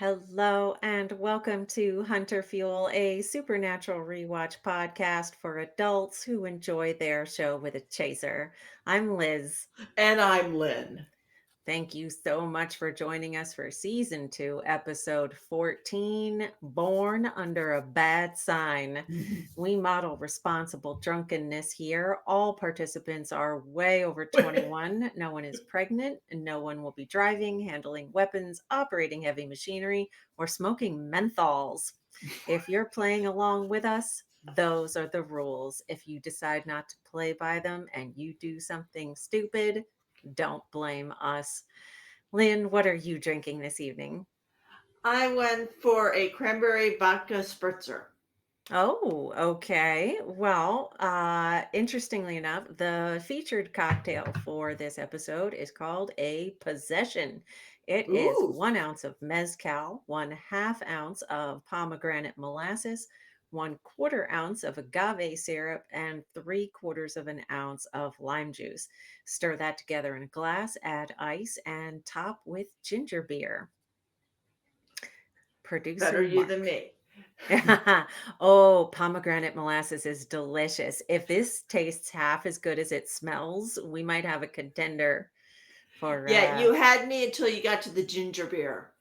Hello and welcome to Hunter Fuel, a supernatural rewatch podcast for adults who enjoy their show with a chaser. I'm Liz. And I'm Lynn. Thank you so much for joining us for season 2, episode 14, Born Under a Bad Sign. We model responsible drunkenness here. All participants are way over 21. No one is pregnant, and no one will be driving, handling weapons, operating heavy machinery, or smoking menthols. If you're playing along with us, those are the rules. If you decide not to play by them and you do something stupid, don't blame us. Lynn, what are you drinking this evening? I went for a cranberry vodka spritzer. Oh, okay. Well, interestingly enough, the featured cocktail for this episode is called a possession. It is Ooh, 1 ounce of mezcal, 1/2 ounce of pomegranate molasses, 1/4 ounce of agave syrup, and 3/4 of an ounce of lime juice. Stir that together in a glass, add ice, and top with ginger beer. Producer better you than Mark. me. Oh, pomegranate molasses is delicious. If this tastes half as good as it smells, we might have a contender for Yeah, you had me until you got to the ginger beer.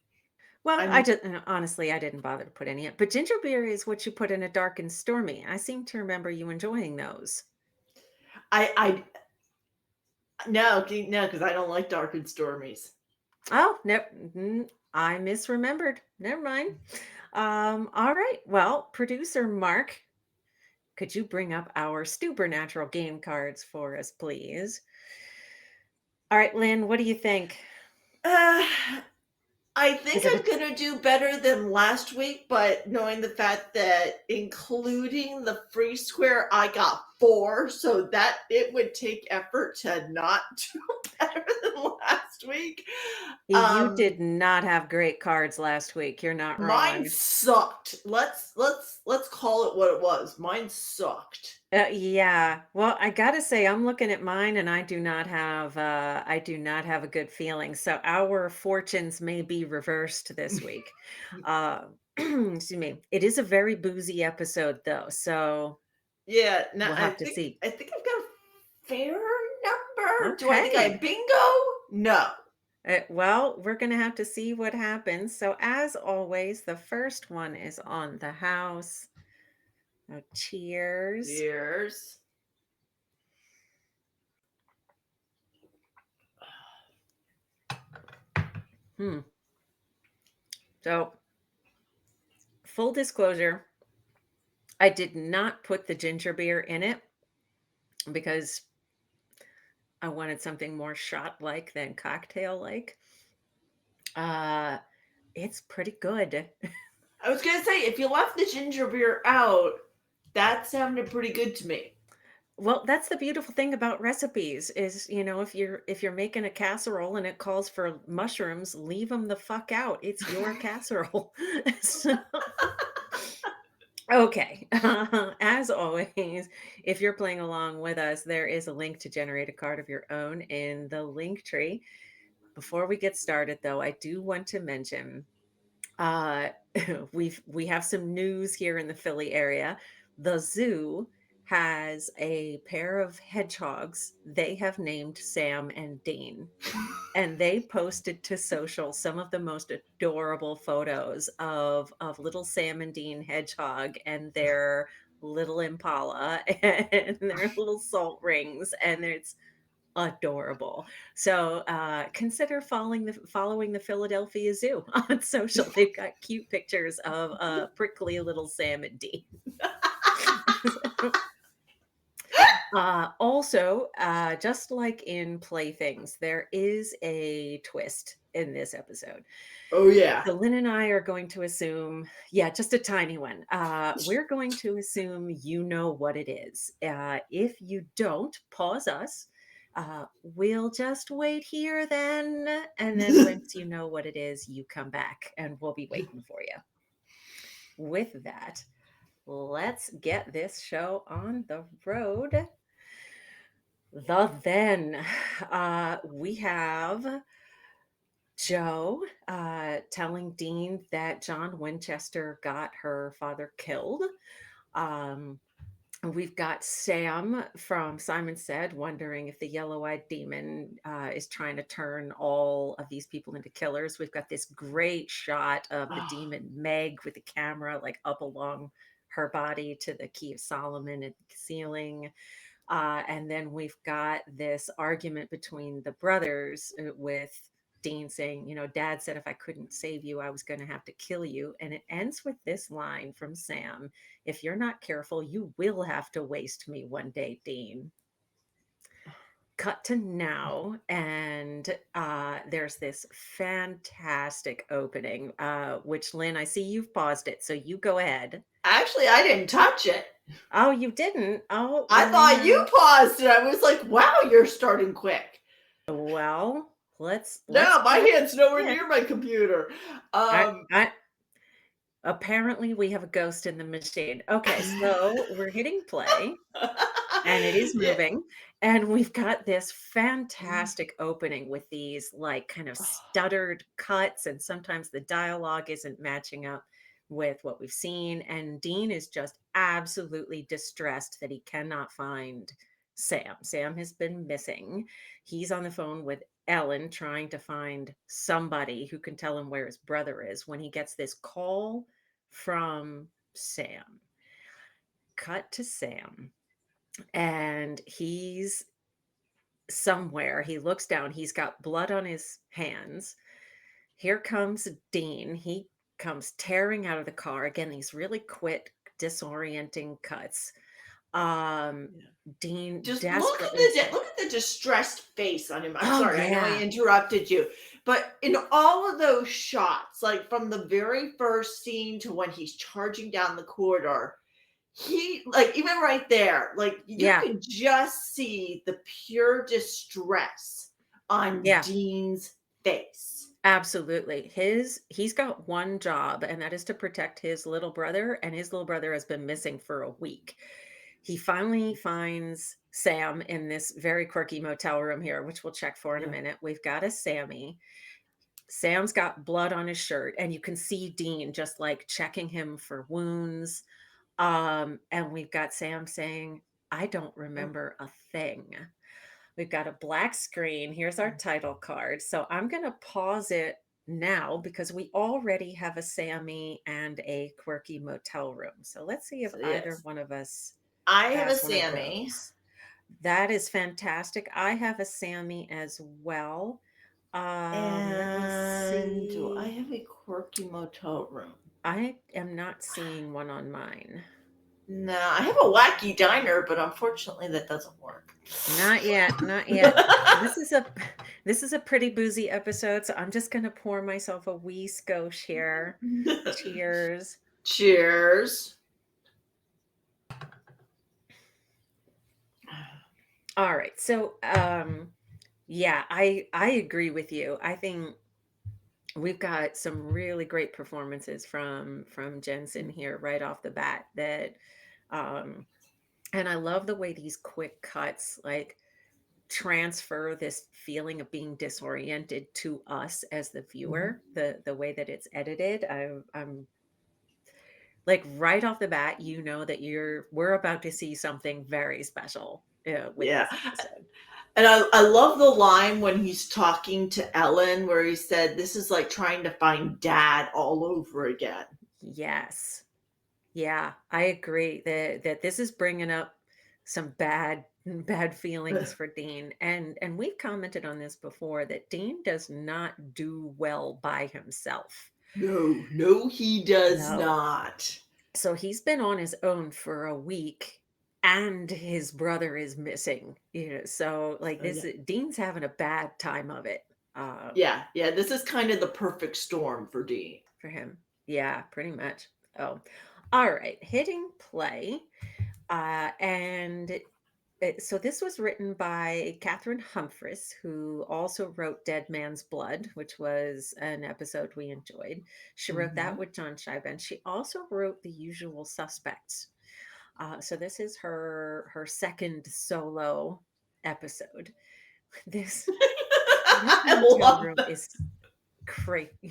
well, I I'm just honestly I didn't bother to put any in. But ginger beer is what you put in a dark and stormy. I seem to remember you enjoying those. I no, because I don't like dark and stormies. Oh, no, I misremembered. Never mind. All right. Well, producer Mark, could you bring up our Stupornatural game cards for us, please? All right, Lynn, what do you think? Uh, I Is think it I'm a gonna do better than last week, but knowing the fact that including the free square, I got four, so that it would take effort to not do better than last week. You Um, did not have great cards last week. You're not Mine wrong. sucked. Let's call it what it was. Mine sucked. Yeah. Well, I gotta say, I'm looking at mine, and I do not have a good feeling. So our fortunes may be reversed this week. Excuse me. It is a very boozy episode, though, so Yeah, no, we'll have to see. I think I've got a fair number. Do I think I Okay. bingo? No. Well, we're gonna have to see what happens. So, as always, the first one is on the house. Cheers. Cheers. Hmm. So, full disclosure, I did not put the ginger beer in it because I wanted something more shot like than cocktail like. Uh, it's pretty good. I was gonna say if you left the ginger beer out, that sounded pretty good to me. Well, that's the beautiful thing about recipes is, if you're making a casserole and it calls for mushrooms, leave them the fuck out. It's your casserole. So okay. As always, if you're playing along with us, there is a link to generate a card of your own in the link tree. Before we get started, though, I do want to mention uh we have some news here in the Philly area. The zoo has a pair of hedgehogs they have named Sam and Dean. And they posted to social some of the most adorable photos of little Sam and Dean hedgehog and their little impala and their little salt rings, and it's adorable. So, consider following the Philadelphia Zoo on social. They've got cute pictures of, prickly little Sam and Dean. Also, just like in Playthings, there is a twist in this episode. Oh yeah. So Lynn and I are going to assume, yeah, just a tiny one. We're going to assume you know what it is. If you don't, pause us. We'll just wait here then. And then once you know what it is, you come back and we'll be waiting for you. With that, let's get this show on the road. We have Joe telling Dean that John Winchester got her father killed. Um, We've got Sam from Simon Said wondering if the yellow eyed demon is trying to turn all of these people into killers. We've got this great shot of the Oh, demon Meg with the camera like up along her body to the Key of Solomon and the ceiling. And then we've got this argument between the brothers with Dean saying, Dad said if I couldn't save you, I was going to have to kill you. And it ends with this line from Sam: if you're not careful, you will have to waste me one day, Dean. Cut to now, and there's this fantastic opening, which, Lynn, I see you've paused it, so you go ahead. actually, I didn't touch it. Oh, you didn't? Oh, I thought you man. paused it. I was like, wow, you're starting quick. Well, let's No, my go hand's nowhere ahead. near my computer. I, Um, I apparently we have a ghost in the machine. Okay, so we're hitting play. And it is yeah. moving, and we've got this fantastic opening with these, like, kind of stuttered cuts, and sometimes the dialogue isn't matching up with what we've seen, and Dean is just absolutely distressed that he cannot find Sam. Sam has been missing. He's on the phone with Ellen trying to find somebody who can tell him where his brother is when he gets this call from Sam. Cut to Sam, and he's somewhere. He looks down, he's got blood on his hands. Here comes Dean. He comes tearing out of the car. Again, these really quick, disorienting cuts. Um, Yeah. Dean Just desperately said, look at the distressed face on him. I'm "Oh, sorry, I know I yeah, interrupted you, but in all of those shots, like from the very first scene to when he's charging down the corridor, he like even right there, like you yeah, can just see the pure distress on yeah, Dean's face. absolutely." He's got one job, and that is to protect his little brother, and his little brother has been missing for a week. He finally finds Sam in this very quirky motel room here, which we'll check for in a Yeah. minute. We've got a Sammy. Sam's got blood on his shirt, and you can see Dean just like checking him for wounds. And we've got Sam saying, I don't Oh, remember a thing. We've got a black screen. Here's our title card. So I'm going to pause it now because we already have a Sammy and a quirky motel room. So let's see if so either yes. one of us I have a has one of Sammy. those. That is fantastic. I have a Sammy as well. Let me And do I see. have a quirky motel room? I am not seeing one on mine. No, I have a wacky diner, but unfortunately that doesn't work. Not yet, not yet. This is a this is a pretty boozy episode, so I'm just gonna pour myself a wee skosh here. Cheers. Cheers. All right. So yeah, I agree with you. I think we've got some really great performances from Jensen here right off the bat that um and I love the way these quick cuts like transfer this feeling of being disoriented to us as the Mhm. viewer, the way that it's edited. I'm like right off the bat, that we're about to see something very special with Yeah. this episode. And I love the line when he's talking to Ellen where he said, this is like trying to find dad all over again. Yes. Yeah, I agree that this is bringing up some bad feelings for Dean, and we've commented on this before that Dean does not do well by himself. No, no, he does No. not. So he's been on his own for a week and his brother is missing. So like this Yeah. Dean's having a bad time of it Yeah, yeah. This is kind of the perfect storm for Dean. for him. Yeah, pretty much. Oh. All right, hitting play. So this was written by Catherine Humphris, who also wrote Dead Man's Blood, which was an episode we enjoyed. She wrote that Hmm. with John Scheiben. She also wrote The Usual Suspects. So this is her second solo episode. This this I motel love room that.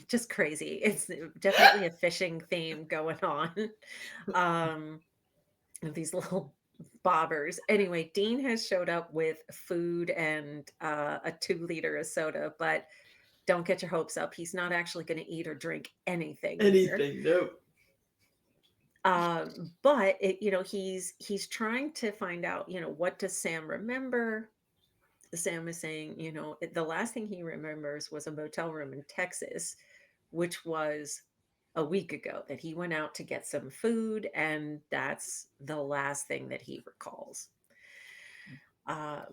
just crazy. It's definitely a fishing theme going on. Um, of these little bobbers. Anyway, Dean has showed up with food and a 2 liter of soda, but don't get your hopes up. He's not actually going to eat or drink anything here. Anything, nope. But he's trying to find out, what does Sam remember? Sam is saying, the last thing he remembers was a motel room in Texas, which was a week ago, that he went out to get some food, and that's the last thing that he recalls. Um,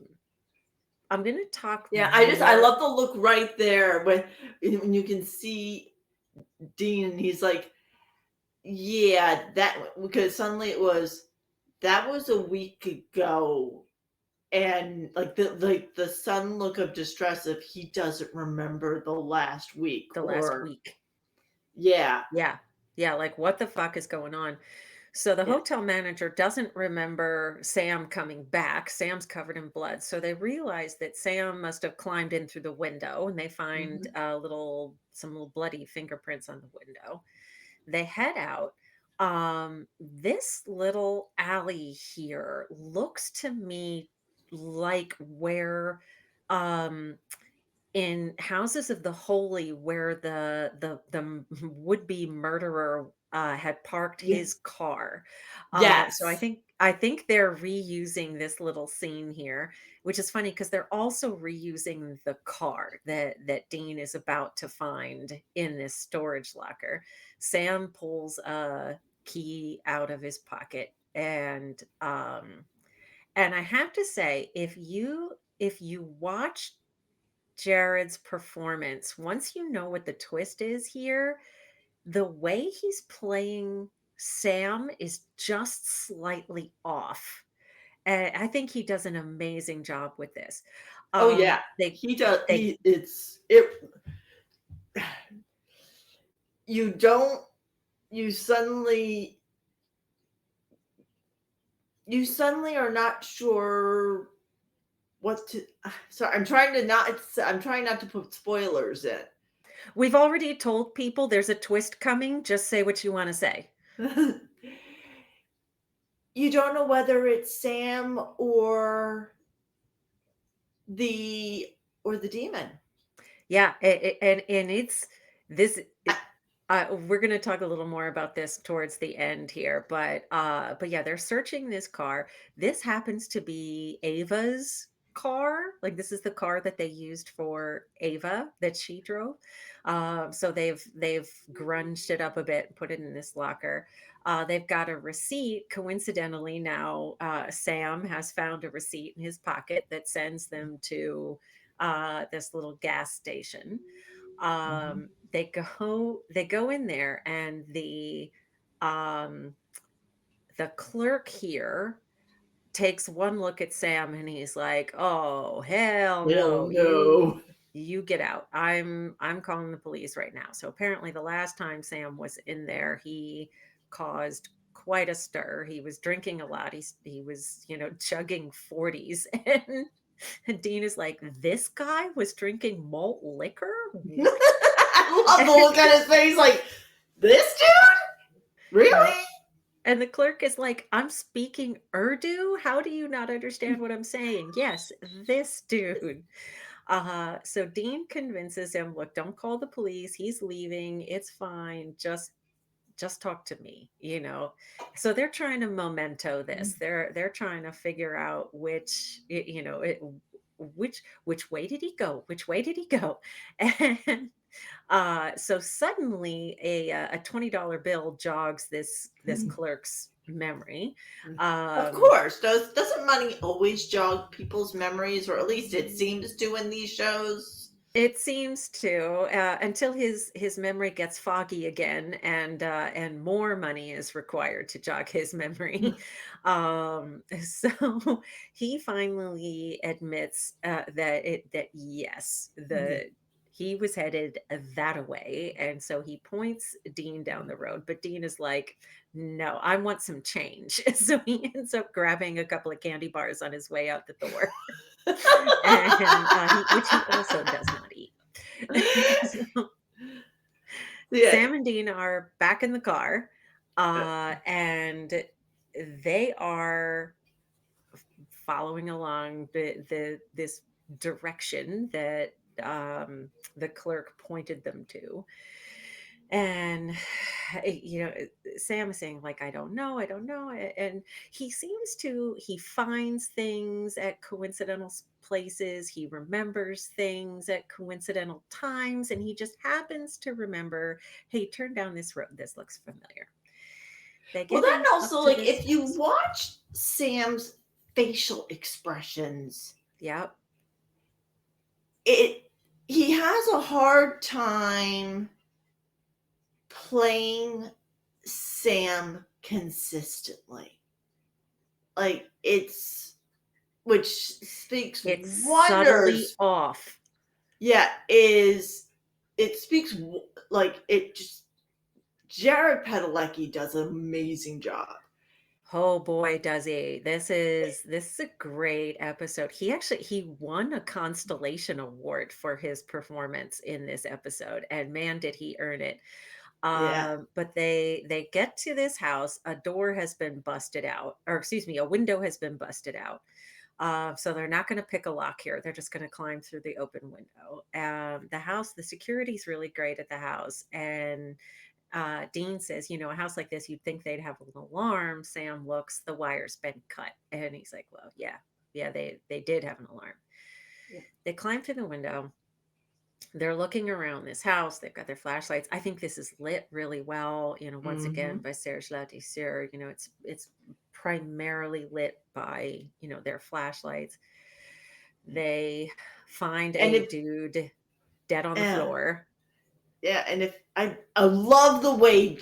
I'm going to talk Yeah, I more. love the look right there when you can see Dean and he's like, yeah, that because suddenly that was a week ago, and like the sudden look of distress if he doesn't remember the last week The last or week. yeah, Yeah. Yeah. Like, what the fuck is going on? So the yeah. hotel manager doesn't remember Sam coming back. Sam's covered in blood. So they realize that Sam must have climbed in through the window, and they find Hmm. some little bloody fingerprints on the window. They head out. This little alley here looks to me like where um in Houses of the Holy, where the would-be murderer, had parked Yeah. his car. So I Yes. think I think they're reusing this little scene here, which is funny because 'cause they're also reusing the car that Dean is about to find in this storage locker. Sam pulls a key out of his pocket, and I have to say, if you watch Jared's performance, once you know what the twist is here, the way he's playing Sam is just slightly off. And I think he does an amazing job with this. Oh yeah, They he does. they You don't. You suddenly. You suddenly are not sure what to. Sorry, I'm trying not to put spoilers in. we've already told people there's a twist coming. Just say what you want to say. You don't know whether it's Sam the the demon. Yeah, and it's this. I, We're going to talk a little more about this towards the end here, but yeah, they're searching this car. This happens to be Ava's car. Like, this is the car that they used for Ava that she drove. So they've grunged it up a bit, put it in this locker. They've got a receipt. Coincidentally, now Sam has found a receipt in his pocket that sends them to this little gas station. Mhm. They go in there, and um the clerk here takes one look at Sam, and he's like, "Oh, hell Hell no. You no. you get out. I'm calling the police right now." So apparently the last time Sam was in there, he caused quite a stir. He was drinking a lot. He was, chugging 40s, and Dean is like, "This guy was drinking malt liquor? What?" I love the look on his face. Like this dude, Yep. really? And the clerk is like, "I'm speaking Urdu. How do you not understand what I'm saying?" Yes, this dude. So Dean convinces him, "Look, don't call the police. He's leaving. It's fine. Just talk to me." So they're trying to memento this. They're trying to figure out which way did he go? Which way did he go? And so suddenly a $20 bill jogs this clerk's memory. Of Um, course. Doesn't money always jog people's memories, or at least it seems to in these shows? it seems to, until his memory gets foggy again, and more money is required to jog his memory. So he finally admits that yes, he was headed that way, and so he points Dean down the road. But Dean is like, "No, I want some change." So he ends up grabbing a couple of candy bars on his way out the door. And which he also does not eat. So, Yeah. Sam and Dean are back in the car, and they are following along the this direction that the clerk pointed them to. And Sam is saying, like, I don't know. And he finds things at coincidental places, he remembers things at coincidental times, and he just happens to remember, hey, turn down this road, this looks familiar. They Well, get that in up also, to like, this if you house. watch Sam's facial expressions, Yep. it he has a hard time playing Sam consistently. Like, it's which speaks It's subtly wonders. off. Yeah, is it speaks like it just Jared Padalecki does an amazing job. Oh boy, does he. This is a great episode. He won a Constellation Award for his performance in this episode, and man, did he earn it. Yeah, But they get to this house, a door has been busted out, or excuse me, a window has been busted out. So they're not going to pick a lock here. They're just going to climb through the open window. The security's really great at the house, and Dean says, a house like this, you'd think they'd have an alarm. Sam looks, the wire's been cut. And he's like, well, yeah, they did have an alarm. yeah. They climb through the window. They're looking around this house. They've got their flashlights. I think this is lit really well, once again Mm-hmm. by Serge Latisseur. It's primarily lit by, their flashlights. Yeah. They find And a if dude dead on the yeah, floor. yeah, and if I love the way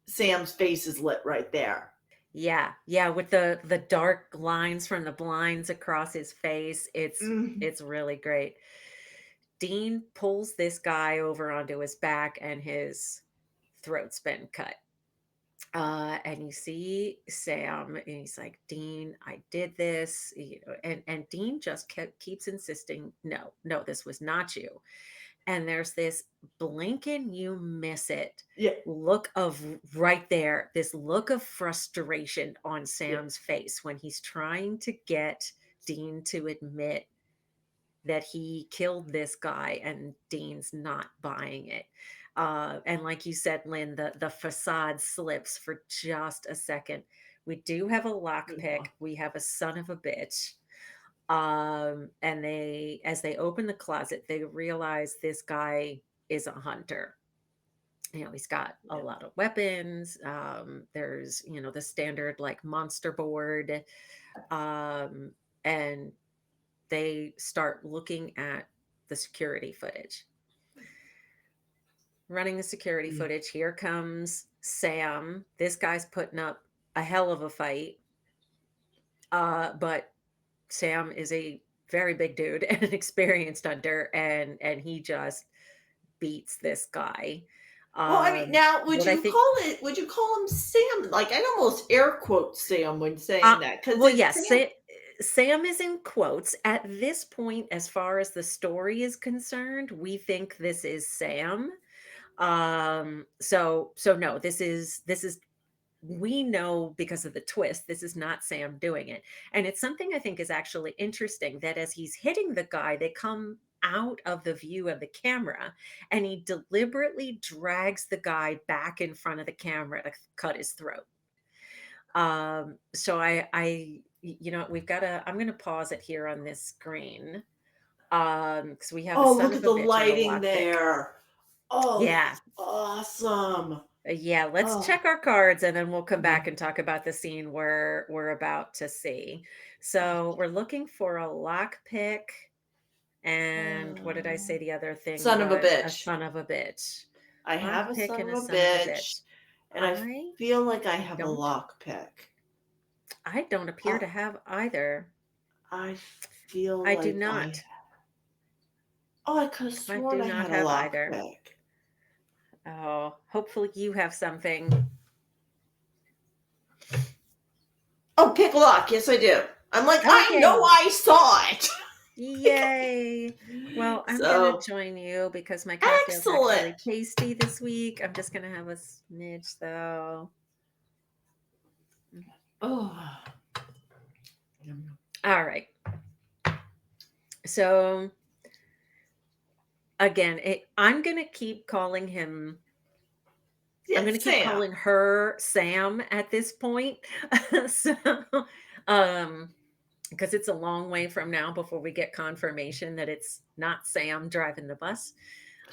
Sam's face is lit right there. Yeah, yeah, with the dark lines from the blinds across his face, Mm, it's really great. Dean pulls this guy over onto his back, and his throat's been cut. And you see Sam, and he's like, Dean, I did this, and Dean just keeps insisting, no, no, this was not you. And there's this blink and you miss it yeah, look of right there, this look of frustration on yeah, Sam's face when he's trying to get Dean to admit that he killed this guy, and Dean's not buying it. And like you said, Lynn, the facade slips for just a second. We do have a lockpick. yeah. We have a son of a bitch. And as they open the closet, they realize this guy is a hunter. He's got a Yeah. lot of weapons. There's, the standard like monster board. Um, and they start looking at the security footage. Running the security Yeah. footage, here comes Sam. This guy's putting up a hell of a fight. But Sam is a very big dude and an experienced hunter, and he just beats this guy. Well, I mean, now What I think would you call him Sam? Like, I'd almost air quote Sam when uh saying that because well, it's yes, Sam. Sam is in quotes at this point. As far as the story is concerned, we think this is Sam. So no, this is we know, because of the twist, this is not Sam doing it. And it's something I think is actually interesting, that as he's hitting the guy, they come out of the view of the camera, and he deliberately drags the guy back in front of the camera to cut his throat. So we've got to, I'm going to pause it here on this screen. Because we have a Oh, son look of at a the bitch and a lighting lockpick. there. Oh, Yeah. that's awesome. Yeah, let's Oh, check our cards, and then we'll come yeah. back and talk about the scene we're about to see. Oh, So we're looking for a lock pick, and what did I uh, say the other thing son of a was? A bitch. son of a bitch. I Lock have a pick son and of a a son of a bitch, bitch. and I I feel like I have a don't lock pick. I don't appear Uh, to have either. I feel I do like not. I could have I sworn do I not had a have lock either. pick. Oh, hopefully you have something. Oh, pick lock. Yes, I do. I'm like, I know Okay. I saw it. Yay. Well, I'm going to So, join you because my cocktail's actually excellent. tasty this week. I'm just going to have a smidge though. Mm. Oh, yum. All right. So again, I'm going to keep calling him, I'm Yeah, going to keep Sam. calling her Sam at this point. So, um, because it's a long way from now before we get confirmation that it's not Sam driving the bus.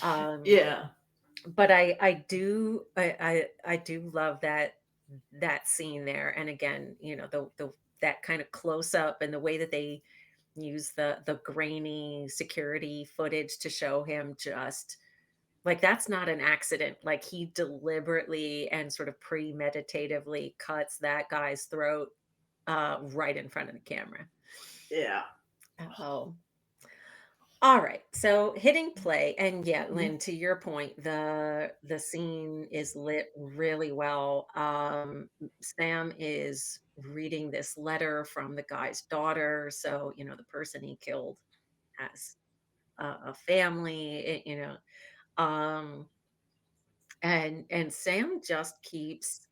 Um, Yeah, but I do love that scene there. And again, the that kind of close up and the way that they use the grainy security footage to show him just like that's not an accident. Like he deliberately and sort of premeditatively cuts that guy's throat right in front of the camera. yeah. Oh, all right. So hitting play, and yeah, Mhm. Lynn, to your point, the scene is lit really well. Sam is reading this letter from the guy's daughter. So, the person he killed has a family, um, and Sam just keeps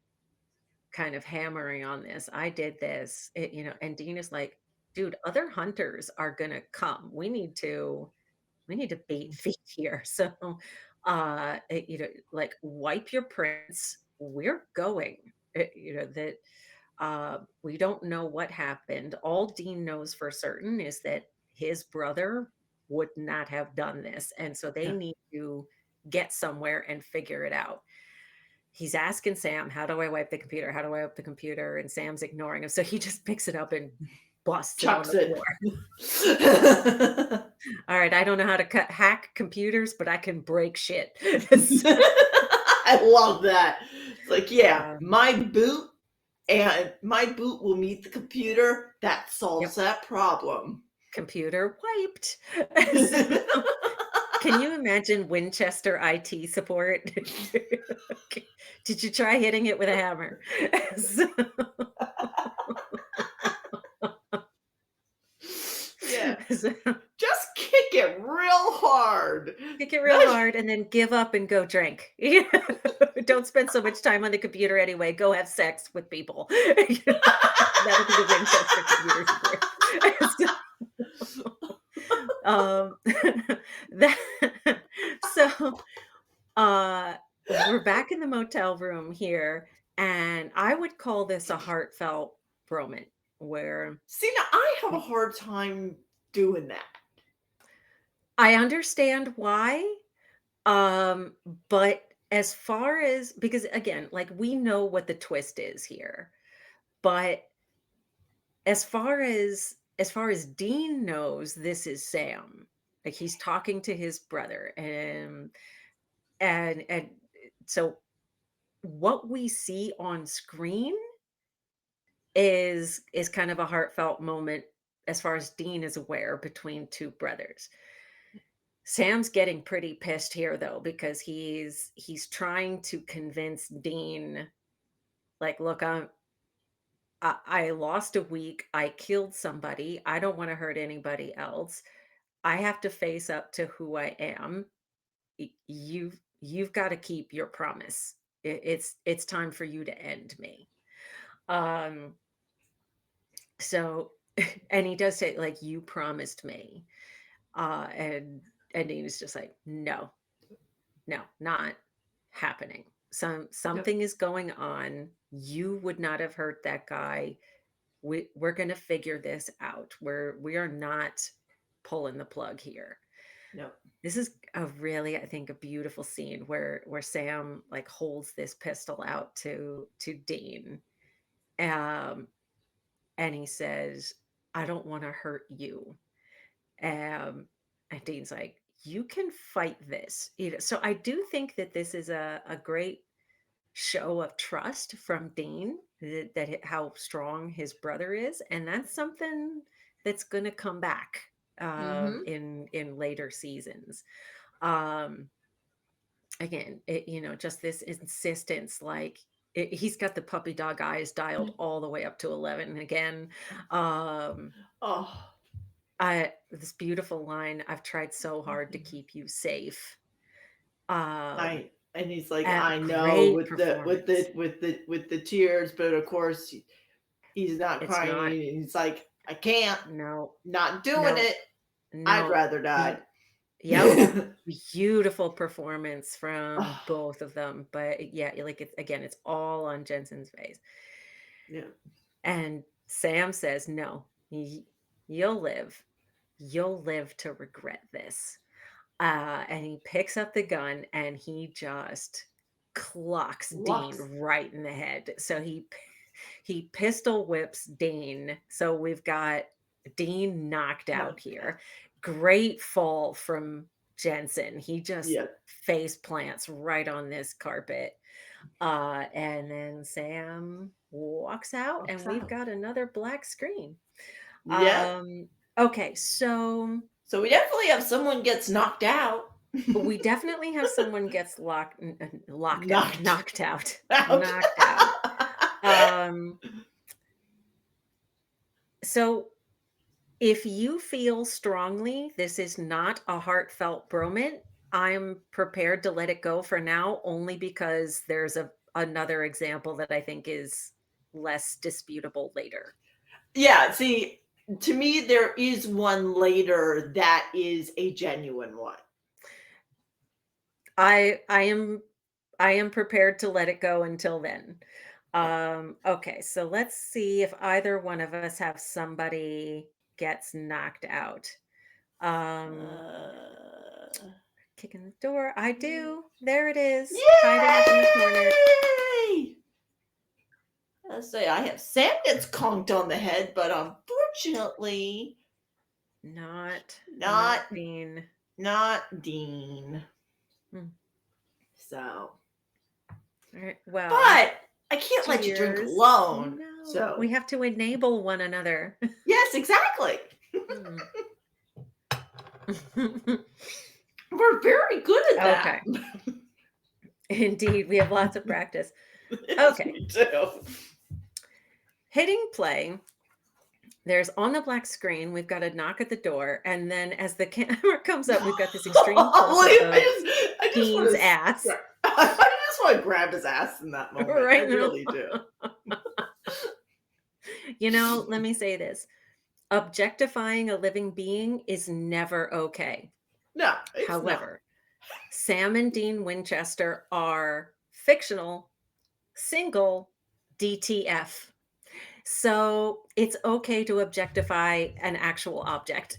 kind of hammering on this. I did this, and Dean is like, dude, other hunters are gonna come. We need to bait and feed here. So, like wipe your prints. We're going. That we don't know what happened. All Dean knows for certain is that his brother would not have done this, and so they Yeah. need to get somewhere and figure it out. He's asking Sam, "How do I wipe the computer? How do I wipe the computer?" And Sam's ignoring him, so he just picks it up and busts it on Chucks the it. floor. All right, I don't know how to hack computers, but I can break shit. So, I love that. It's like, yeah, um, my boot and my boot will meet the computer. That solves yep, that problem. computer wiped. So, can you imagine Winchester IT support? Did you try hitting it with a hammer? So, Yeah. so Just kick it real hard. kick it real That- hard and then give up and go drink. Don't spend so much time on the computer anyway. Go have sex with people. That'll be the Winchester computer support. Um, that so, uh, we're back in the motel room here, and I would call this a heartfelt moment where See, now I have a hard time doing that. I understand why, um, but as far as because again, like, we know what the twist is here, but as far as Dean knows, this is Sam. Like, he's talking to his brother, and so what we see on screen is kind of a heartfelt moment as far as Dean is aware between two brothers. Sam's getting pretty pissed here though because he's trying to convince Dean like look I lost a week, I killed somebody, I don't want to hurt anybody else. I have to face up to who I am. You've got to keep your promise. It's time for you to end me. Um So and he does say, like, "You promised me." And he was just like, "No, no, not happening. Yep. Something is going on. You would not have hurt that guy. We're gonna figure this out. We are not pulling the plug here." Yep. This is a really, I think, a beautiful scene where Sam like holds this pistol out to Dean. Um, and he says, "I don't want to hurt you." And Dean's like, "You can fight this." So I do think that this is a great show of trust from Dean how strong his brother is, and that's something that's going to come back Mhm. in later seasons. Um, Again, just this insistence, like he's got the puppy dog eyes dialed all the way up to 11 again. Um, Oh. This beautiful line, "I've tried so hard to keep you safe." Um, And he's like, a I know great with performance. the tears, but of course he's not It's not. crying. And he's like, I can't, No, not doing no, it. I'd no. rather die. Yep. Beautiful performance from Oh, both of them, but yeah, like, it's again, it's all on Jensen's face, yeah. and Sam says, "No, you'll live. You'll live to regret this." And he picks up the gun and he just clocks Dean Lux. right in the head. So he pistol whips Dean. So we've got Dean knocked out Knocked out. here. Great fall from Jensen. He just Yeah. face plants right on this carpet. And then Sam walks out Lux and we've out. got another black screen. Yep. Okay, so So we definitely have someone gets knocked out. we definitely have someone gets locked out, Knocked knocked out, out. knocked out. Um, so if you feel strongly this is not a heartfelt bromance, I'm prepared to let it go for now, only because there's another example that I think is less disputable later. Yeah, see, to me, there is one later that is a genuine one. I I am I am prepared to let it go until then. Yeah. Okay, so let's see if either one of us have somebody gets knocked out. Um, Uh, Kicking the door. I do. There it is, hiding up in the corner. Yay! Let's say I have Sam gets conked on the head, but unfortunately, Not not Dean. not Dean. Hmm. So, All right. Well, but I can't let you drink cheers. alone. No, we So, have to enable one another. yes, exactly. Hmm. We're very good at that. Okay. Indeed, we have lots of practice. Yes, Okay. we do. Hitting play. There's on the black screen, we've got a knock at the door, and then as the camera comes up, we've got this extreme close-up William, of I just Dean's want ass to, I just want to grab his ass in that moment. I right now. really do. Let me say this. Objectifying a living being is never okay. No, it's not. However, Sam and Dean Winchester are fictional, single, DTF. So it's okay to objectify an actual object.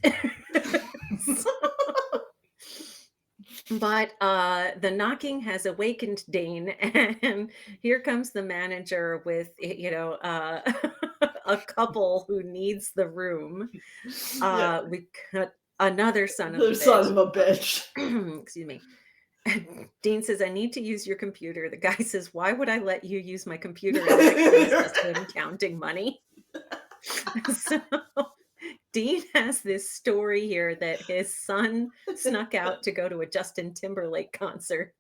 But, the knocking has awakened Dane, and here comes the manager with, a couple who needs the room. Yeah, We got another son of the a son bitch. of a bitch. Excuse me. Dean says, "I need to use your computer." The guy says, "Why would I let you use my computer?" And next thing is just him counting money. So Dean has this story here that his son snuck out to go to a Justin Timberlake concert.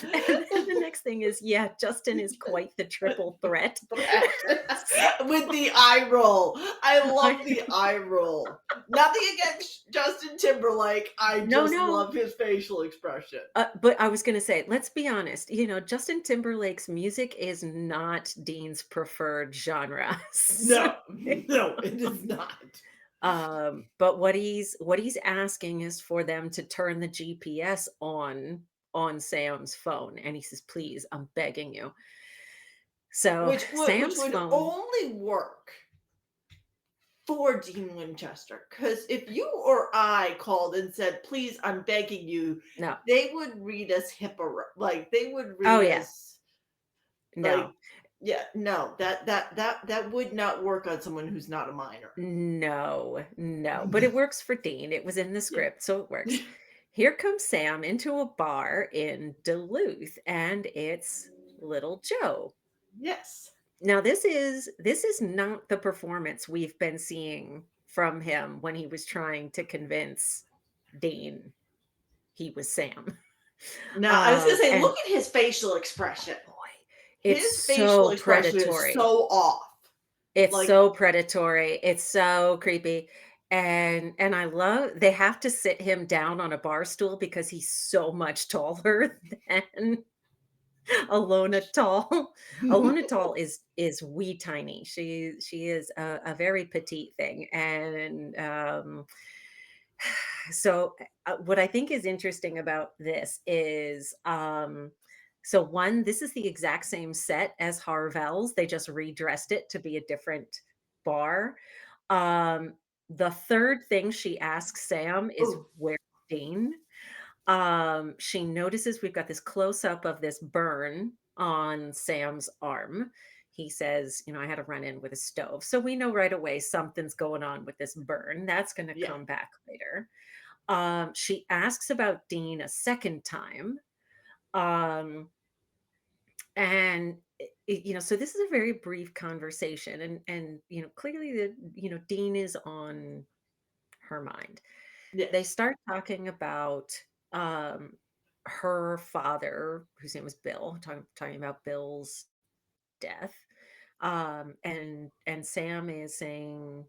And then the next thing is, yeah, Justin is quite the triple threat. With the eye roll. I love I the eye roll. Nothing against Justin Timberlake. I no, just no. love his facial expression. But I was gonna say, let's be honest, Justin Timberlake's music is not Dean's preferred genre. So, No, no, it is not. but what he's asking is for them to turn the GPS on Sam's phone, and he says, "Please, I'm begging you." So Which Sam's would phone, only work for Dean Winchester. Because if you or I called and said, "Please, I'm begging you," no, they would read us like they would oh read yeah, us no, like, yeah, no, that would not work on someone who's not a minor. no, no, but it works for Dean. It was in the Yeah. script, so it works. Here comes Sam into a bar in Duluth, and it's Little Joe. Yes. Now this is not the performance we've been seeing from him when he was trying to convince Dean he was Sam. Now, I was gonna say, And look at his facial expression. boy, it's His facial so expression is predatory. so off. It's Like, so predatory. It's so creepy. And I love they have to sit him down on a bar stool because he's so much taller than Alona Tall. Alona Tall is wee tiny. She is a very petite thing, and, so, what I think is interesting about this is, so one, this is the exact same set as Harvell's, they just redressed it to be a different bar. Um, the third thing she asks Sam is, Oh, "Where's Dean?" She notices we've got this close up of this burn on Sam's arm. He says, I had a run in with a stove. So we know right away something's going on with this burn. That's going to yeah, come back later. She asks about Dean a second time. Um, so this is a very brief conversation. And clearly Dean is on her mind. They yes, start talking about, um, her father, whose name was Bill, talking about Bill's death. And Sam is saying,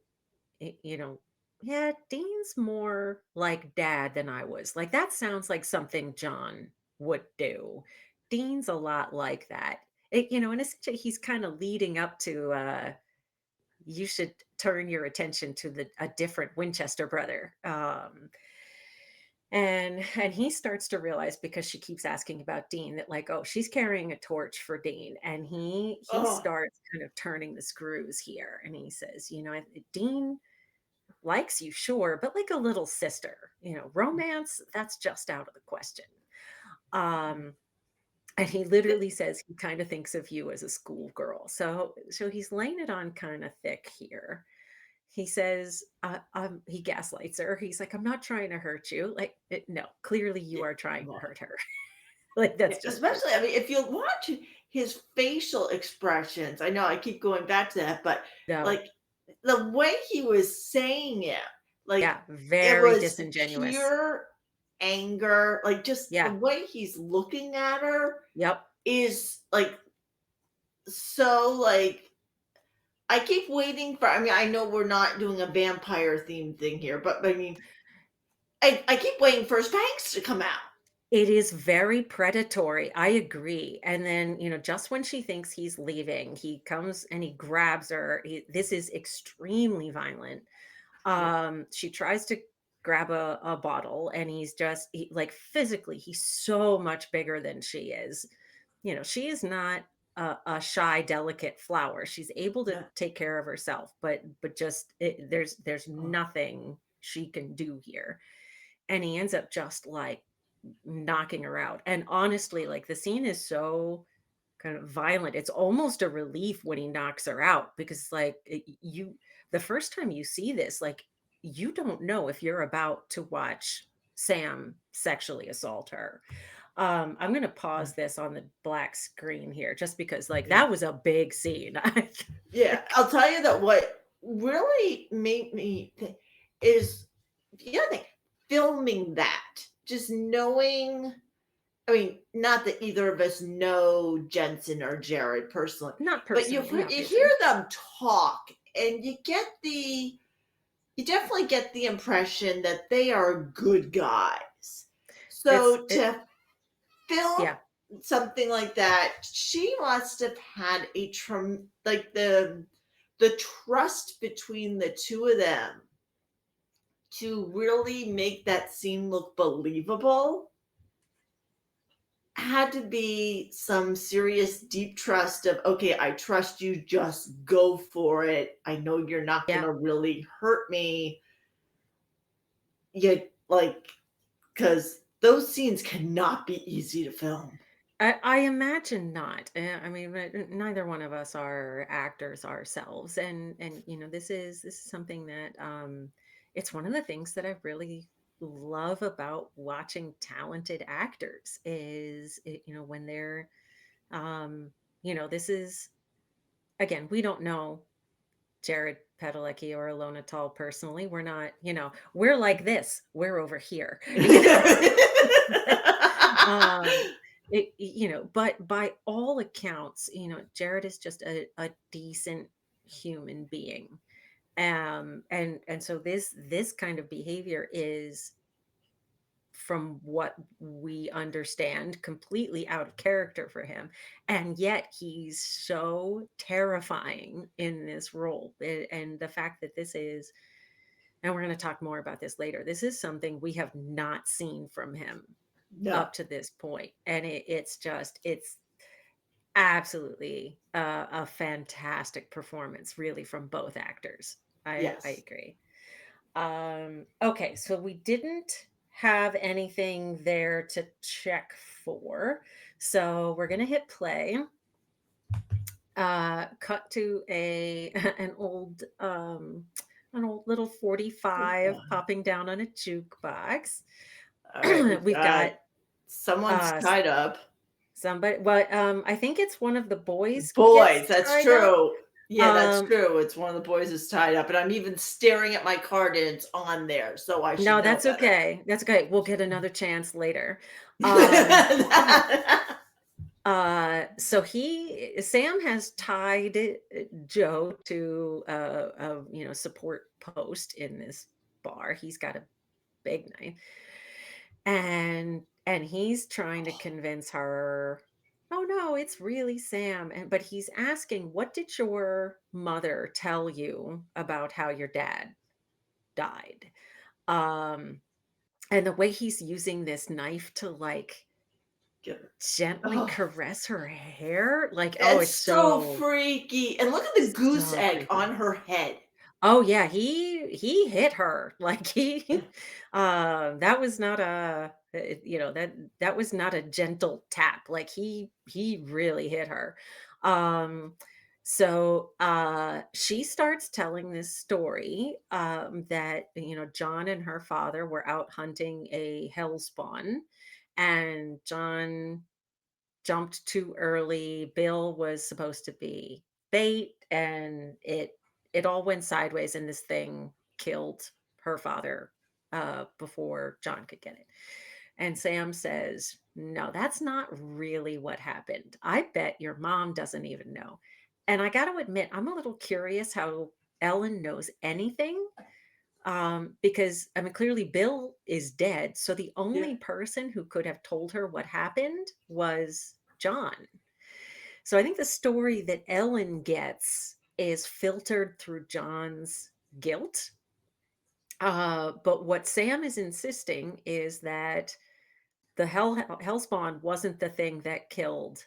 y you know, "Yeah, Dean's more like dad than I was." Like, that sounds like something John would do. Dean's a lot like that. And essentially, he's kinda leading up to, you should turn your attention to a different Winchester brother. And he starts to realize because she keeps asking about Dean that like, oh, she's carrying a torch for Dean, and he oh, starts kind of turning the screws here, and he says, Dean likes you, sure, but like a little sister, romance, that's just out of the question. Um, and he literally says he kind of thinks of you as a schoolgirl, so he's laying it on kind of thick here. He says, he gaslights her. He's like, "I'm not trying to hurt you." Like, no, clearly you yeah, are trying come to on. hurt her. Like, Yeah, that's just especially, I mean, if you watch his facial expressions, I know I keep going back to that, but no, like the way he was saying it, like yeah, it very was disingenuous. pure anger, like just the Yeah, way he's looking at her yep, is like so like I keep waiting for, I mean, I know we're not doing a vampire theme thing here, but I mean, I keep waiting for his fangs to come out. it is very predatory. I agree. And then, just when she thinks he's leaving, he comes and he grabs her. This is extremely violent. Yeah. She tries to grab a bottle, and like physically, he's so much bigger than she is. She is not a shy, delicate flower. She's able to Yeah. take care of herself, but just there's Oh, nothing she can do here. And he ends up just like knocking her out. And honestly, like the scene is so kind of violent. It's almost a relief when he knocks her out because like the first time you see this, like you don't know if you're about to watch Sam sexually assault her. I'm gonna yeah. pause this on the black screen here just because like Yeah. that was a big scene. I Yeah, think. I'll tell you that what really made me is the other thing, filming that, just knowing. I mean, not that either of us know Jensen or Jared personally, Not but personally, you hear obviously. them talk, and you definitely get the impression that they are good guys. It's So it to film Yeah, something like that, she must have had like the trust between the two of them to really make that scene look believable had to be some serious deep trust of, okay, I trust you, just go for it. I know you're not yeah. gonna really hurt me. Yet like because those scenes cannot be easy to film. I imagine not. I mean, but neither one of us are actors ourselves, and this is something that it's one of the things that I really love about watching talented actors is when they're this is again, we don't know Jared Padalecki or Alona Tall personally. We're not, we're like this. We're over here, um, but by all accounts, Jared is just a decent human being. And so this kind of behavior is, from what we understand, completely out of character for him, and yet he's so terrifying in this role. And the fact that this is, and we're going to talk more about this later, this is something we have not seen from him No. up to this point, and it's absolutely a fantastic performance, really, from both actors. I Yes. agree. Okay, so we didn't have anything there to check for. So we're gonna hit play. Cut to a an old little 45 popping down on a jukebox. All right, we've We've got got someone's tied up. somebody, well, I think it's one of the boys gets Boys, that's tied up. true. Yeah, that's Um, true. It's one of the boys is tied up, and I'm even staring at my card and it's on there, so I should no, know that's better. okay. That's okay. We'll get another chance later. Um, so Sam has tied Joe to support post in this bar. He's got a big knife, and he's trying to convince her, "Oh no, it's really Sam." And but he's asking, "What did your mother tell you about how your dad died?" Um, and the way he's using this knife to, like, Get her. gently Oh, caress her hair, like, oh, it's it's so so, freaky, and look at the goose so egg creepy. on her head. Oh, yeah, he hit her, like, that was not that was not a gentle tap, like, he really hit her. Um, she starts telling this story, that, John and her father were out hunting a hellspawn, and John jumped too early. Bill was supposed to be bait, and it all went sideways, and this thing killed her father before John could get it. And Sam says, "No, that's not really what happened. I bet your mom doesn't even know." And I got to admit, I'm a little curious how Ellen knows anything, because I mean, clearly Bill is dead. So the Yeah. only person who could have told her what happened was John. So I think the story that Ellen gets is filtered through John's guilt. But what Sam is insisting is that the hellspawn wasn't the thing that killed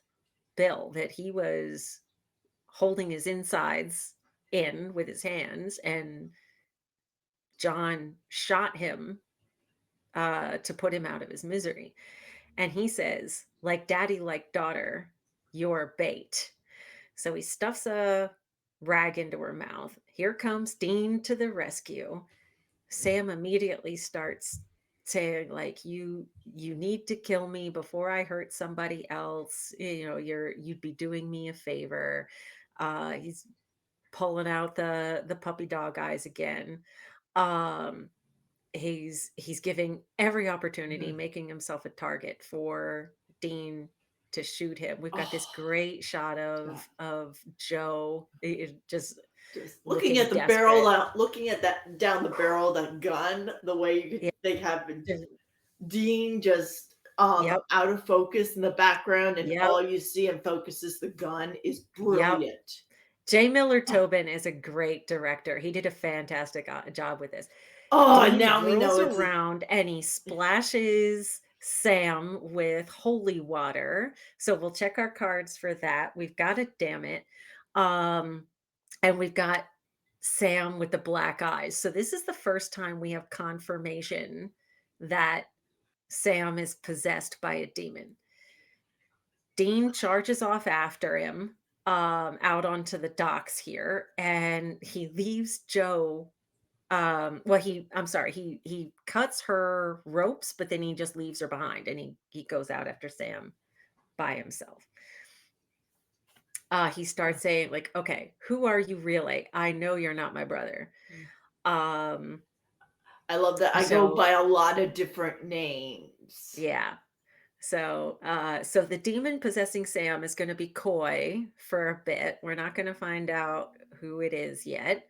Bill, that he was holding his insides in with his hands, and John shot him to put him out of his misery. And he says, "Like daddy, like daughter, you're bait." So he stuffs a rag into her mouth. Here comes Dean to the rescue. Sam immediately starts saying, like, you need to kill me before I hurt somebody else. You'd be doing me a favor. He's pulling out the puppy dog eyes again. Um, he's giving every opportunity, Mhm. making himself a target for Dean to shoot him. We've got this Oh, great shot God. of Joe just Just looking looking at the barrel desperate. out, looking at that down the barrel of that gun, the way you could Yeah. they have just- Dean just, Yep. out of focus in the background, and Yep. all you see and focuses the gun is Yep. brilliant. J. Miller Oh, Tobin is a great director. He did a fantastic job with this. oh, Dean now we whirls know it's a around and he splashes Sam with holy water. So we'll check our cards for that. We've got it, damn it. Um, and we've got Sam with the black eyes. So this is the first time we have confirmation that Sam is possessed by a demon. Dean charges off after him, out onto the docks here, and he leaves Joe. Well, I'm sorry, he cuts her ropes, but then he just leaves her behind, and he goes out after Sam by himself. He starts saying, like, "Okay, who are you really? I know you're not my brother." Um, I love that I go so by a lot of different names. yeah. So the demon possessing Sam is gonna be coy for a bit. We're not gonna find out who it is yet.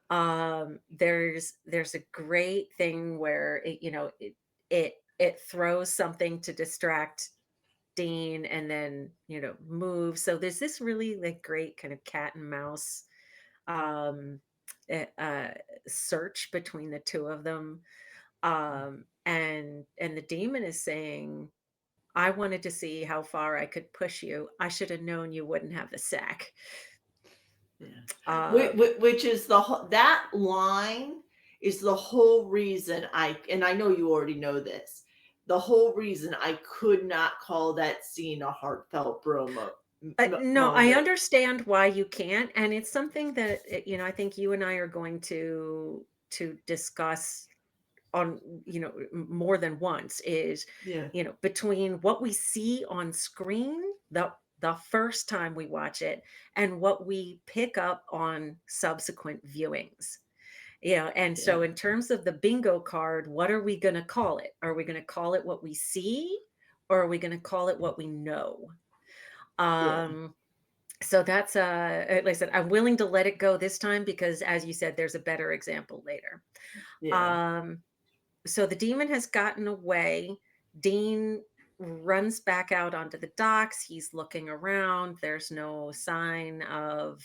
There's a great thing where it throws something to distract Dean and then, move. So there's this really like great kind of cat and mouse um eh, uh search between the two of them. And the demon is saying, I wanted to see how far I could push you. I should have known you wouldn't have the sack. Yeah. Um Which is that line is the whole reason and I know you already know this, the whole reason I could not call that scene a heartfelt No, I moment. understand why you can't, and it's something that I think you and I are going to discuss on more than once. Is Yeah, between what we see on screen the first time we watch it and what we pick up on subsequent viewings. And so yeah, in terms of the bingo card, what are we going to call it? Are we going to call it what we see, or are we going to call it what we know? yeah, um so that's like I said, I'm willing to let it go this time because, as you said, there's a better example later. yeah, um so the demon has gotten away. Dean runs back out onto the docks. He's looking around. There's no sign of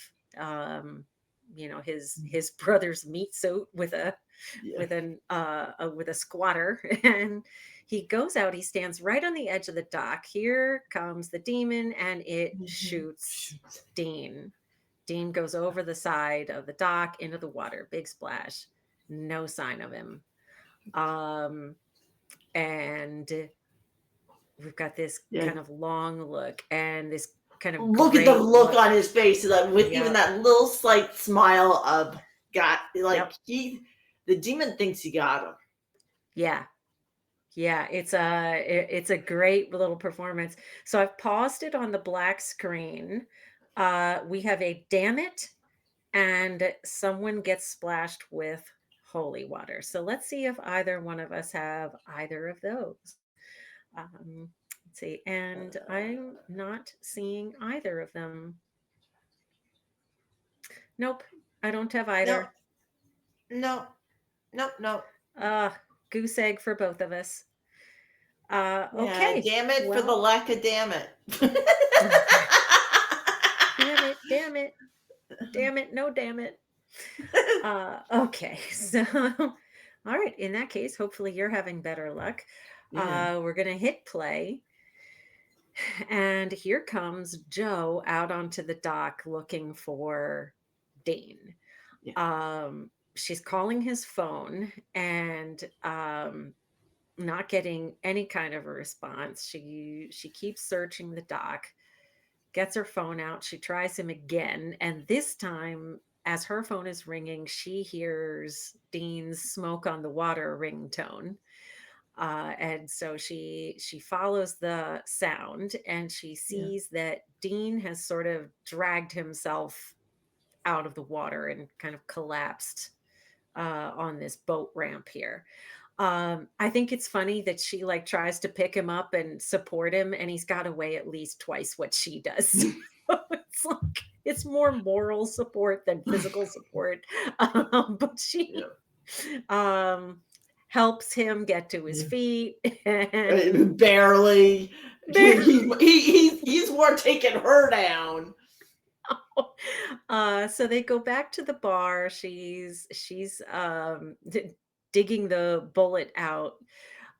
his brother's meat suit yeah. with a squatter. And he goes out. He stands right on the edge of the dock. Here comes the demon, and it Mhm. shoots Dean. Dean goes over the side of the dock into the water. Big splash. No sign of him. um and we've got this Yeah. kind of long look and this kind of Look at the great look look. on his face, like with even Yep. that little slight smile of got like Yep. the demon thinks he got him. Yeah. Yeah, it's a great little performance. So I've paused it on the black screen. We have a damn it, and someone gets splashed with holy water. So let's see if either one of us have either of those. Let's see, and I'm not seeing either of them. Nope, I don't have No, either. no, no, no. Uh, Goose egg for both of us. Yeah, Okay. damn it for the Well, lack of damn it. damn it, damn it, damn it, no damn it. Okay. So, all right. In that case, hopefully you're having better luck. Yeah, We're gonna hit play, and here comes Joe out onto the dock looking for Dane. yeah, She's calling his phone and not getting any kind of a response. She keeps searching the dock, gets her phone out, she tries him again, and this time, as her phone is ringing, she hears Dean's "Smoke on the Water" ringtone. And so she follows the sound, and she yeah, sees that Dean has sort of dragged himself out of the water and kind of collapsed on this boat ramp here. I think it's funny that she like tries to pick him up and support him, and he's got to weigh at least twice what she does. It's like it's more moral support than physical support. But yeah, she um, helps him get to his yeah. feet, and Barely. there. He's more taking her down. So they go back to the bar. She's digging the bullet out.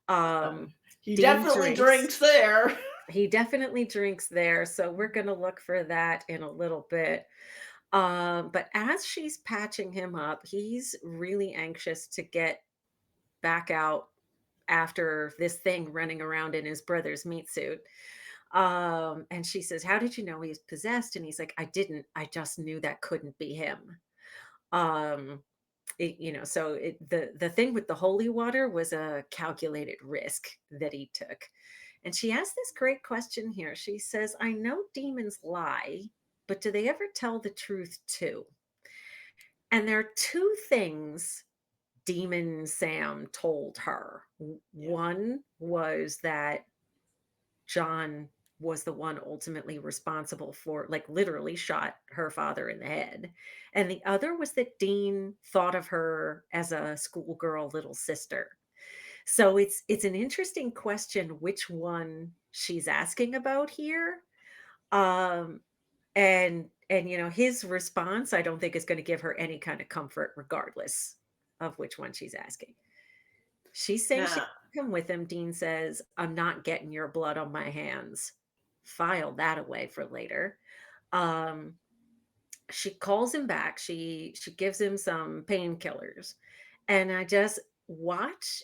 Uh, Um, he Dean definitely drinks. drinks there. He definitely drinks there, so we're gonna look for that in a little bit. But as she's patching him up, he's really anxious to get back out after this thing running around in his brother's meat suit. And she says, "How did you know he's possessed?" And he's like, "I didn't. I just knew that couldn't be him." Um, the thing with the holy water was a calculated risk that he took. And she asked this great question here. She says, "I know demons lie, but do they ever tell the truth too?" And there are two things Demon Sam told her. Yeah, One was that John was the one ultimately responsible for, like, literally shot her father in the head. And the other was that Dean thought of her as a schoolgirl little sister. So it's an interesting question which one she's asking about here. Um, and his response, I don't think is gonna give her any kind of comfort regardless of which one she's asking. She's saying she Now, can come with him. Dean says, "I'm not getting your blood on my hands." File that away for later. Um, she calls him back. She gives him some painkillers. And I just watch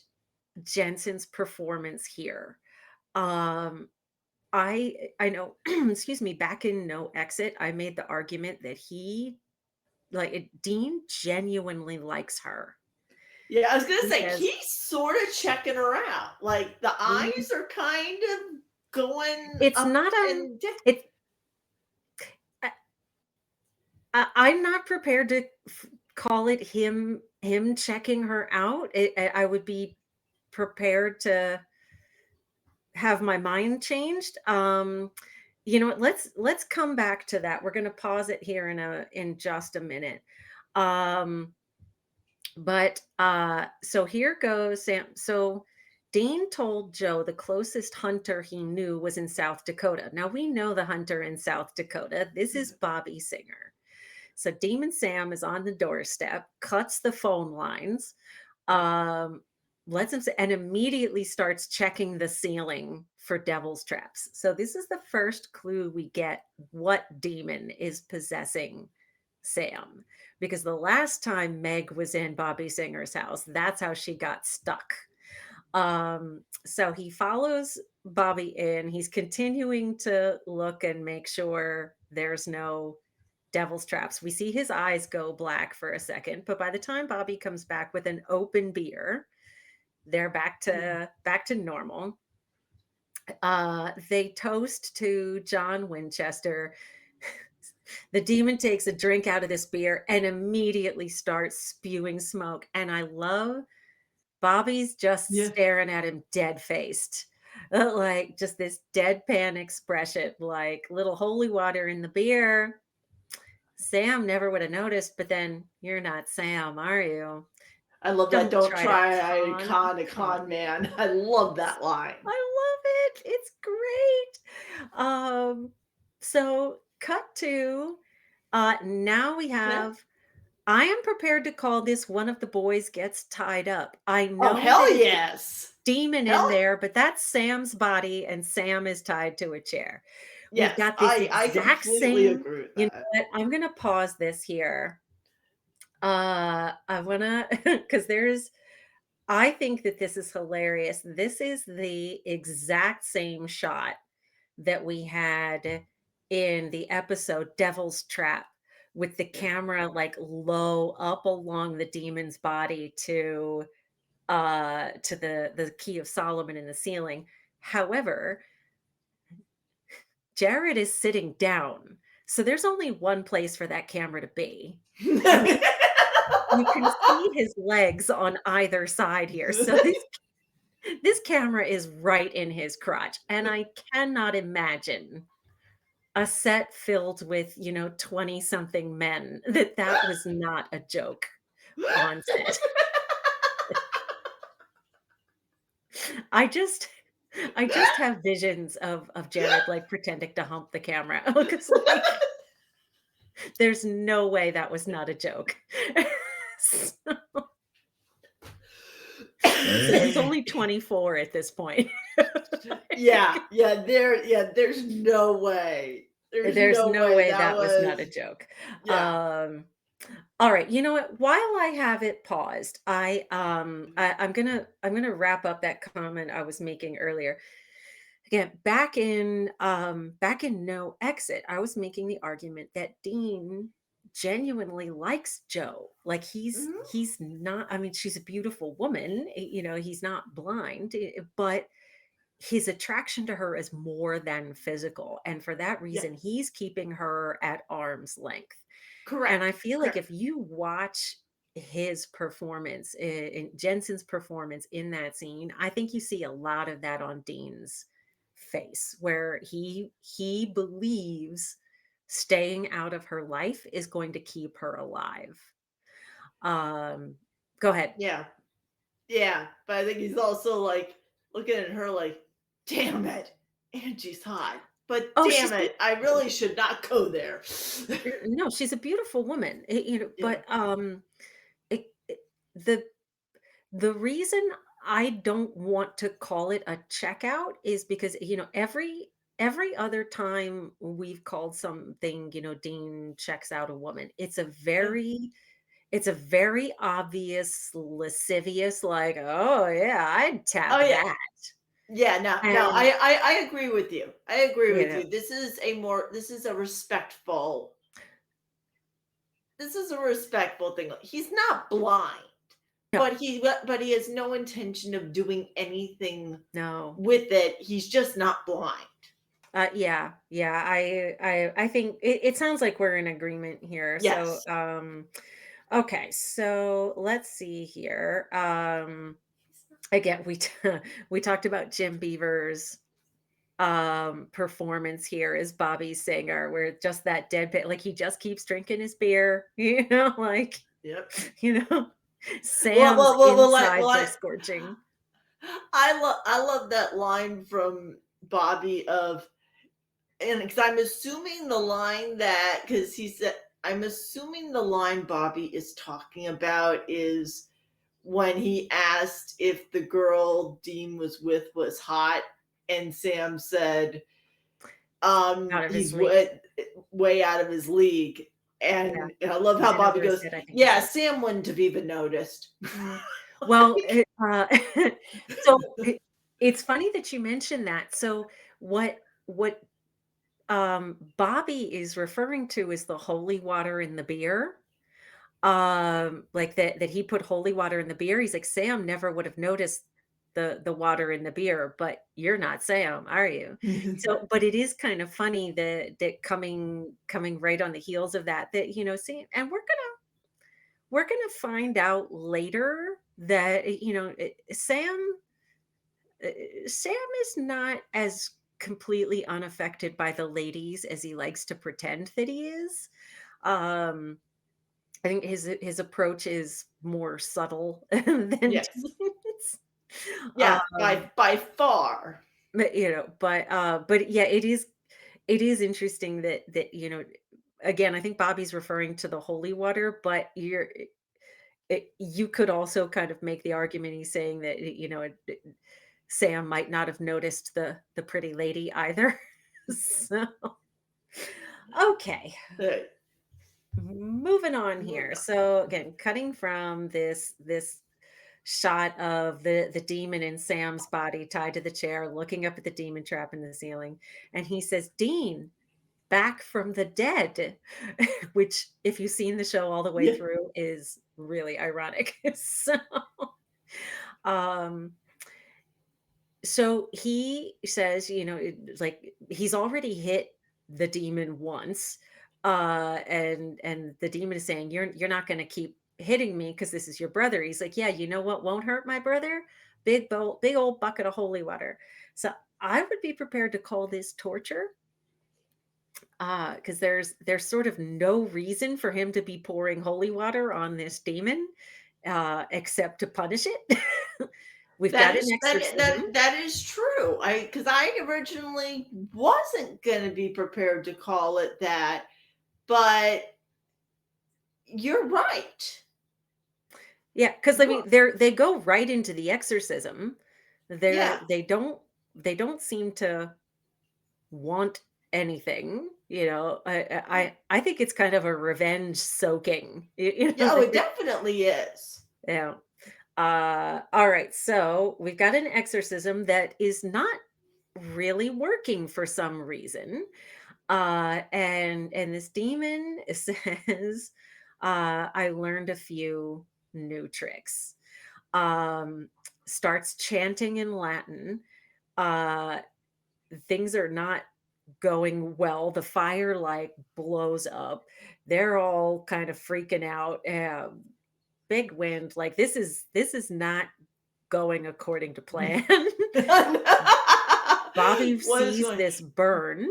Jensen's performance here. Um, I know, excuse me, back in No Exit, I made the argument that Dean genuinely likes her. yeah, I was gonna He say says, he's sort of checking her out. Like the "Mm, eyes are kind of going it's up not and down. it I'm not prepared to call it him checking her out. I would be prepared to have my mind changed. You know what? Let's come back to that. We're going to pause it here in just a minute. Um, but so here goes Sam. So Dean told Joe the closest hunter he knew was in South Dakota. Now we know the hunter in South Dakota. This is Bobby Singer. So Demon Sam is on the doorstep, cuts the phone lines, um, lets him and immediately starts checking the ceiling for devil's traps. So this is the first clue we get what demon is possessing Sam. Because the last time Meg was in Bobby Singer's house, that's how she got stuck. So he follows Bobby in. He's continuing to look and make sure there's no devil's traps. We see his eyes go black for a second, but by the time Bobby comes back with an open beer, they're back to normal. They toast to John Winchester. The demon takes a drink out of this beer and immediately starts spewing smoke. And I love Bobby's just Yeah, staring at him dead faced. Like just this deadpan expression, like little holy water in the beer. Sam never would have noticed, but then you're not Sam, are you? I love that. Don't Don't try to try a con a con con. man. I love that line. I love it. It's great. So cut to now we Yeah. have I am prepared to call this one of the boys gets tied up. I Oh know that hell it's a yes. demon in Hell there, but that's Sam's body and Sam is tied to a chair. We've yes. got this I exact completely same, agree with you know that. what? I'm gonna pause this here. I wanna because there's I think that this is hilarious. This is the exact same shot that we had in the episode Devil's Trap with the Yeah. camera like low up along the demon's body to the key of Solomon in the ceiling. However, Jared is sitting down. So there's only one place for that camera to be. And you can see his legs on either side here. So this camera is right in his crotch, and I cannot imagine a set filled with, 20 something men that was not a joke on set. I just I just have visions of Jared, like, pretending to hump the camera because, like, there's no way that was not a joke. So so he's only 24 at this point. Yeah, there's no way. There's There's no no way way that that was not a was joke. yeah. Um, all right, you know what? While I have it paused, I'm gonna wrap up that comment I was making earlier. Again, back in No Exit, I was making the argument that Dean genuinely likes Joe. Like Mhm. he's not, I mean, she's a beautiful woman, he's not blind, but his attraction to her is more than physical. And for that Yeah. reason, he's keeping her at arm's length. And I Correct. feel like Correct. if you watch his performance, Jensen's performance in that scene, I think you see a lot of that on Dean's face where he believes staying out of her life is going to keep her alive. Um, go ahead. Yeah. Yeah, but I think he's also, like, looking at her like, "Damn it, Angie's hot, but Oh, damn she's it, I beautiful. really should not go there." No, she's a beautiful woman. Yeah. But the the reason I don't want to call it a checkout is because every other time we've called something, Dean checks out a woman. Yeah. It's a very obvious lascivious, like, oh yeah, I'd Oh, tap yeah. that. Yeah, no, And I agree with you. I agree you with know, you. This is a respectful thing. He's not blind, no, but he has no intention of doing anything no. with it. He's just not blind. Yeah, yeah. I think it sounds like we're in agreement here. So, Yes. okay. So let's see here. Again, we talked about Jim Beaver's performance here as Bobby Singer, where just that deadpan, like he just keeps drinking his beer, like Yep. you know, Well, Sam's well, well, well, insides are scorching. I love that line from Bobby of, and because I'm assuming the line that, because he said, I'm assuming the line Bobby is talking about is when he asked if the girl Dean was with was hot, and Sam said, Out of his he's league. way out of his league. Yeah, And I love he's how in Bobby over his goes, head, I think he "Yeah, said. Sam wouldn't have even noticed." Mm. Well, so it's funny that you mentioned that. So what Bobby is referring to is the holy water in the beer. Like that he put holy water in the beer. He's like, Sam never would have noticed the water in the beer, but you're not Sam, are you? So, but it is kind of funny that coming right on the heels of that, see, and we're gonna find out later that Sam is not as completely unaffected by the ladies as he likes to pretend that he is. Um, I think his approach is more subtle than Yes. Dean's. Yeah, by far. But yeah, it is interesting that again, I think Bobby's referring to the holy water, but you could also kind of make the argument he's saying that Sam might not have noticed the pretty lady either. So, okay, Uh, moving on moving here. on. So again, cutting from this shot of the demon in Sam's body tied to the chair, looking up at the demon trap in the ceiling, and he says, "Dean, back from the dead," which, if you've seen the show all the way Yeah. through, is really ironic. Um, so he says, like he's already hit the demon once, and the demon is saying, "You're not going to keep hitting me because this is your brother." He's like, "Yeah, you know what won't hurt my brother? Big old bucket of holy water." So I would be prepared to call this torture, because there's sort of no reason for him to be pouring holy water on this demon, except to punish it. We've got an exorcism. That is true. I Because I originally wasn't gonna be prepared to call it that, but you're right. Yeah, because I You are, mean, they go right into the exorcism. yeah. They don't seem to want anything. I think it's kind of a revenge soaking. Yeah, oh, it definitely is. Yeah. All right, so we've got an exorcism that is not really working for some reason. And this demon says, I learned a few new tricks. Um, Starts chanting in Latin. Uh, Things are not going well. The fire like blows up. They're all kind of freaking out. Big wind. Like this is not going according to plan. Bobby What is sees going this burn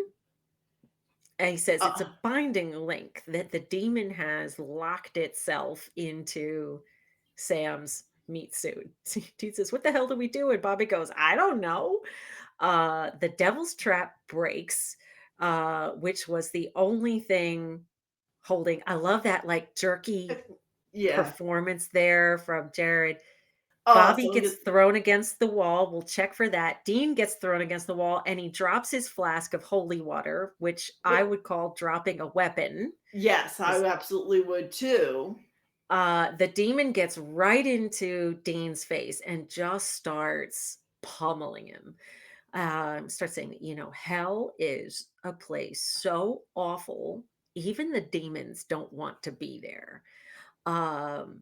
and he says it's uh, a binding link that the demon has locked itself into Sam's meat suit. He says, "What the hell do we do?" And Bobby goes, "I don't know." The devil's trap breaks, which was the only thing holding. I love that like jerky yeah. performance there from Jared. Oh, Bobby so he gets thrown against the wall. We'll check for that. Dean gets thrown against the wall and he drops his flask of holy water, which I would call dropping a weapon. yes, I absolutely would too. The demon gets right into Dean's face and just starts pummeling him. Starts saying, hell is a place so awful, even the demons don't want to be there. Um,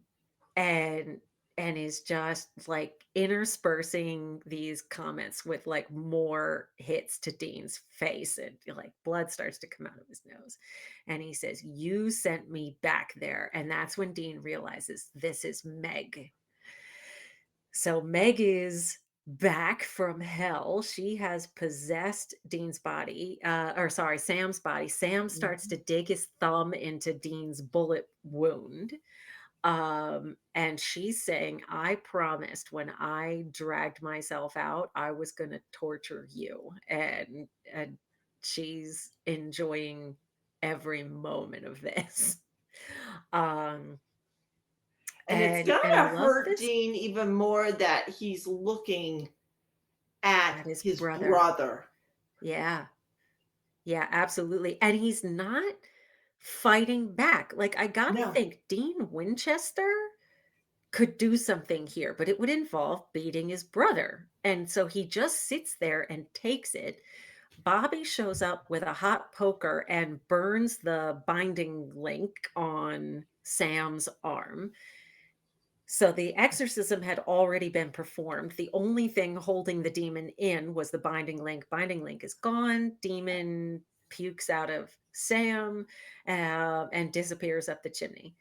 and is just like interspersing these comments with like more hits to Dean's face, and like blood starts to come out of his nose. And he says, "You sent me back there." And that's when Dean realizes this is Meg. So Meg is back from hell. She has possessed Dean's body, or sorry, Sam's body. Sam starts to Mhm. dig his thumb into Dean's bullet wound. And she's saying, "I promised when I dragged myself out, I was going to torture you." And she's enjoying every moment of this. Um, And it's and I gonna love hurt this Dean even more that he's looking at at his his brother. brother. Yeah. Yeah, absolutely. And he's not fighting back. Like, I gotta No. think Dean Winchester could do something here, but it would involve beating his brother. And so he just sits there and takes it. Bobby shows up with a hot poker and burns the binding link on Sam's arm. So the exorcism had already been performed. The only thing holding the demon in was the binding link. Binding link is gone. Demon pukes out of Sam and disappears up the chimney.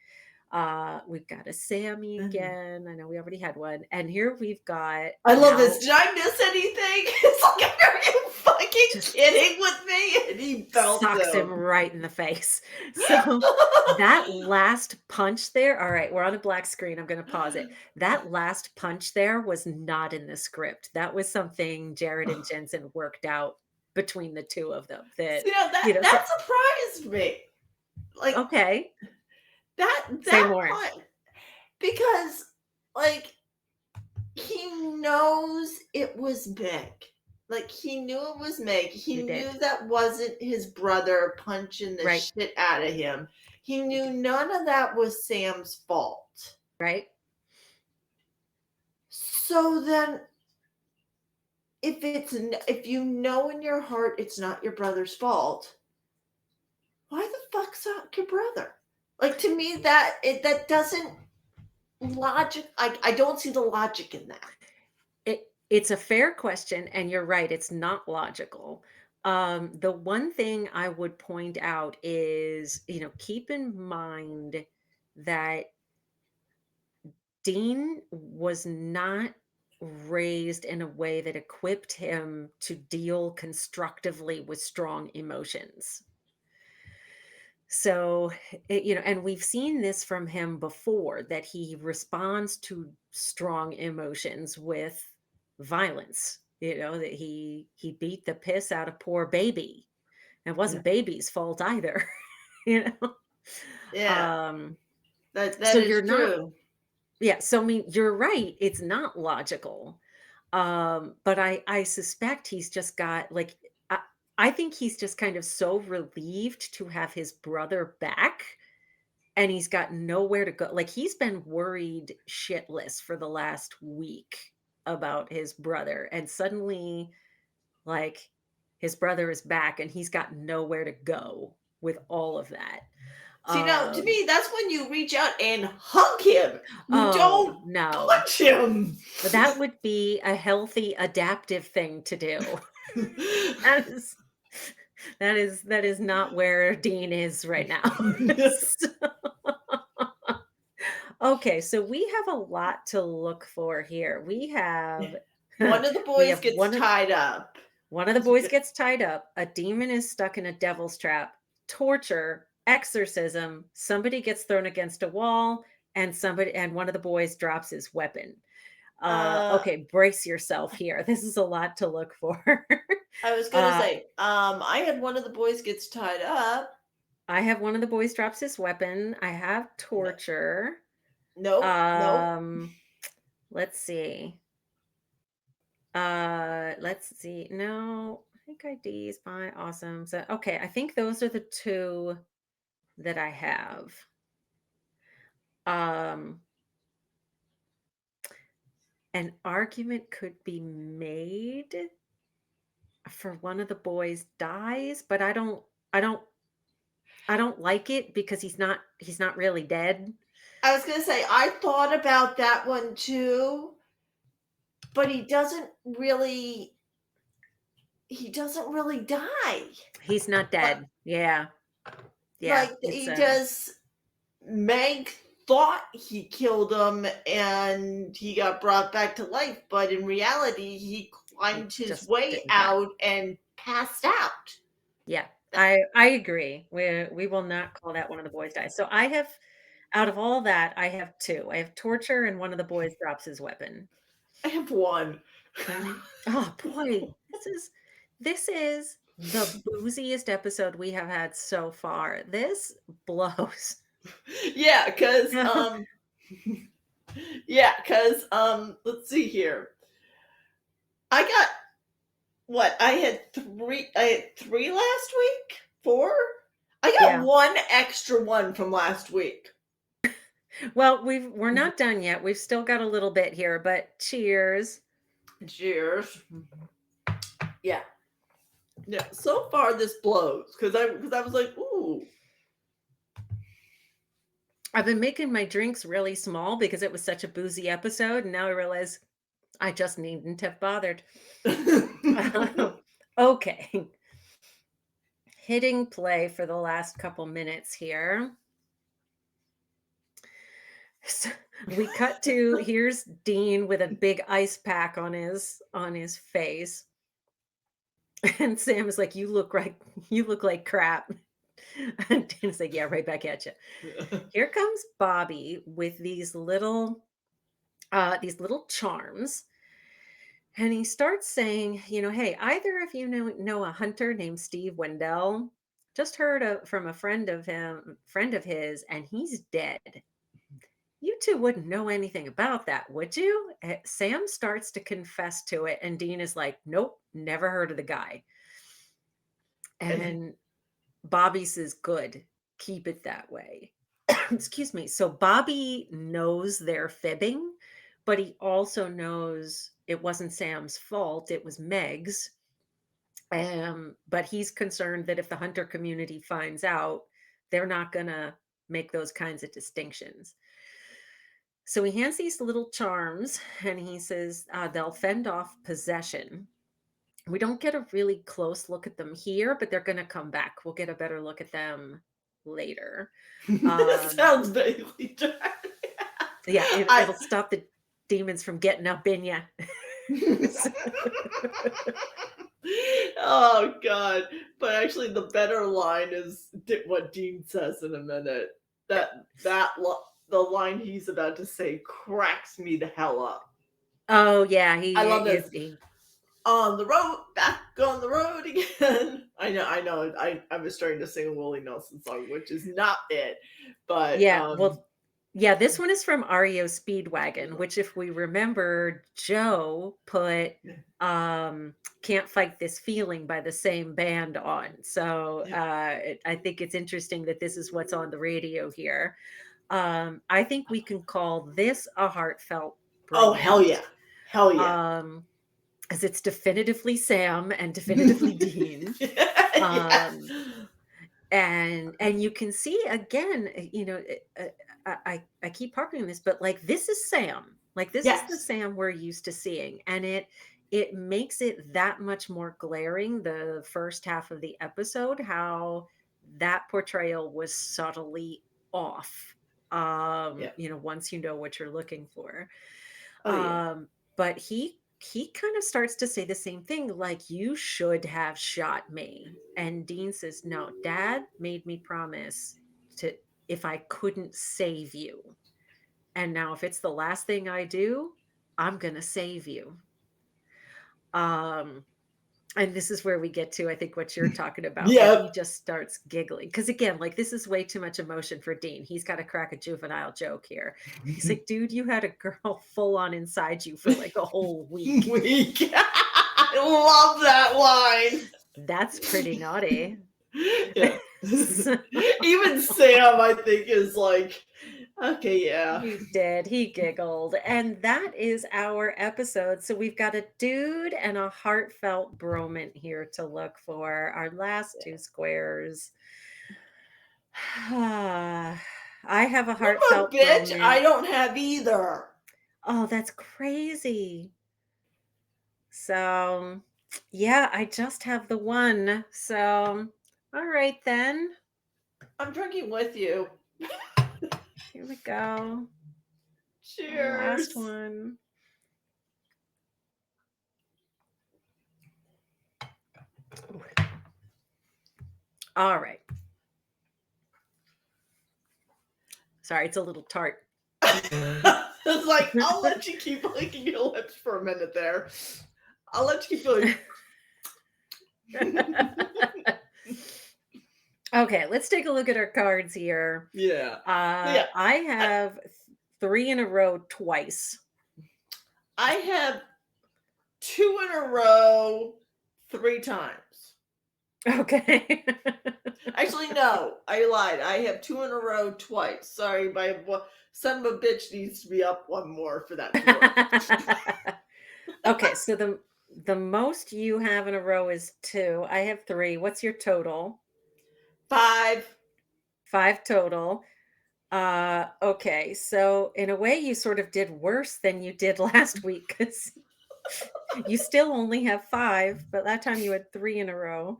We've got a Sammy Mhm. again. I know we already had one. And here we've got I love this. now Did I miss anything? It's like, are you fucking just kidding with me? And he felt sucks him them. right in the face. So that last punch there, all right, we're on a black screen. I'm going to pause it. That last punch there was not in the script. That was something Jared and Jensen worked out between the two of them. That, You know, so that surprised me. Like okay, say that more. part because like he knows it was Meg. Like he knew it was Meg. He He knew did. that wasn't his brother punching the Right. shit out of him. He He knew did. none of that was Sam's fault. Right. So then if you know in your heart it's not your brother's fault, why the fuck's not your brother? Like to me that doesn't logic I don't see the logic in that. It's a fair question, and you're right, it's not logical. The one thing I would point out is, keep in mind that Dean was not raised in a way that equipped him to deal constructively with strong emotions. So, and we've seen this from him before that he responds to strong emotions with violence. That he beat the piss out of poor baby. It Yeah. wasn't baby's fault either, you know. Yeah. Um That so is you're not true. yeah, so I mean you're right, it's not logical. But I suspect he's just got like I, I think he's just kind of so relieved to have his brother back. And he's got nowhere to go. Like, he's been worried shitless for the last week about his brother, and suddenly, like, his brother is back, and he's got nowhere to go with all of that. See, now to Um me, that's when you reach out and hug him. You oh, don't no. punch him. That would be a healthy, adaptive thing to do. That is that is not where Dean is right now. So okay, so we have a lot to look for here. We have One of the we boys have gets tied up. One of the Those are boys good. gets tied up, a demon is stuck in a devil's trap, torture, exorcism, somebody gets thrown against a wall, and one of the boys drops his weapon. Uh, Okay, brace yourself here. This is a lot to look for. I was gonna uh, say, I had one of the boys gets tied up. I have one of the boys drops his weapon. I have No, torture. nope, nope. Um, let's see. Let's see. No, I think ID is fine. Awesome. So, okay, I think those are the two that I have. Um, an argument could be made for one of the boys dies, but I don't I don't like it because he's not really dead. I was gonna say I thought about that one too, but he doesn't really die. He's not Like dead. Yeah. Yeah, like it's he just Meg thought he killed him and he got brought back to life, but in reality he he climbed his just way didn't die. out and passed out. Yeah. I agree. We will not call that one of the boys dies. So I have out of all that, I have 2. I have torture and one of the boys drops his weapon. I have one. Oh boy, this is the booziest episode we have had so far. This blows. Yeah, because let's see here. I got what? I had three last week? Four? I got Yeah. one extra one from last week. Well, we're not done yet. We've still got a little bit here, but cheers. Cheers. Yeah. Yeah. So far this blows because I was like, ooh. I've been making my drinks really small because it was such a boozy episode, and now I realize I just needn't have bothered. Okay. Hitting play for the last couple minutes here. So we cut to here's Dean with a big ice pack on his face. And Sam is like, you look like crap. And Dean's like, yeah, right back at you. Here comes Bobby with these little charms. And he starts saying, hey, either of you know a hunter named Steve Wendell? Just heard from a friend of his, and he's dead. You two wouldn't know anything about that, would you? Sam starts to confess to it, and Dean is like, nope, never heard of the guy. And And Bobby says, good, keep it that way. Excuse me. So Bobby knows they're fibbing, but he also knows it wasn't Sam's fault, it was Meg's. But he's concerned that if the hunter community finds out, they're not going to make those kinds of distinctions. So he hands these little charms and he says they'll fend off possession. We don't get a really close look at them here, but they're going to come back. We'll get a better look at them later. this Um, sounds vaguely dark. yeah, I it'll stop the demons from getting up in you. oh god! But actually, the better line is what Dean says in a minute. The line he's about to say cracks me the hell up. Oh yeah, I love this. he On the road, back on the road again. I know. I was starting to sing a Willie Nelson song, which is not it, but yeah, well, yeah, this one is from REO Speedwagon, which if we remember, Joe put Can't Fight This Feeling by the same band on. So I think it's interesting that this is what's on the radio here. I think we can call this a heartfelt oh hell bromance. yeah, hell yeah, Um, as it's definitively Sam and definitively Dean. yeah, Um, and you can see again, I keep harping on this, but like this is Sam. Like this is the yes, Sam we're used to seeing, and it makes it that much more glaring the first half of the episode how that portrayal was subtly off. yeah, Once you know what you're looking for. oh yeah. But he kind of starts to say the same thing, like, you should have shot me. And Dean says, no, Dad made me promise to, if I couldn't save you. And now, if it's the last thing I do, I'm going to save you. Um, and this is where we get to, I think, what you're talking about, when he Yep. just starts giggling. Because again, like, this is way too much emotion for Dean. He's got to crack a juvenile joke here. He's like, dude, you had a girl full on inside you for like a whole week. Weak. I love that line. That's pretty naughty. Yeah. So Even Sam, I think, is like, okay, yeah. he did. He giggled. And that is our episode. So we've got a dude and a heartfelt broment here to look for. Our last two squares. I have a I'm a heartfelt bitch. I broment. don't have either. Oh, that's crazy. So, yeah, I just have the one. So, all right then. I'm drinking with you. Here we go. Our last Cheers. one. All right. Sorry, it's a little tart. It's like, I'll let you keep licking your lips for a minute there. I'll let you keep going. Okay, let's take a look at our cards here. Yeah. Yeah. I have three in a row twice. I have 2 in a row 3 times. Okay. Actually, no, I lied. I have 2 in a row twice. Sorry, my son of a bitch needs to be up one more for that to work. Okay, so the most you have in a row is 2. I have 3. What's your total? 5. 5 total. Okay, so in a way you sort of did worse than you did last week, because you still only have 5, but that time you had 3 in a row.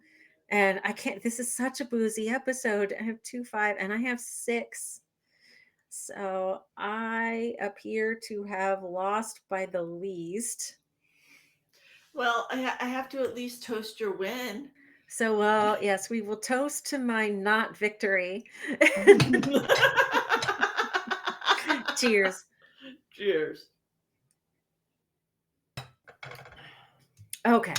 And I can't, this is such a boozy episode. I have 2, 5, and I have 6. So I appear to have lost by the least. Well, I have to at least toast your win. So, yes, we will toast to my not victory. Cheers. Cheers. Okay.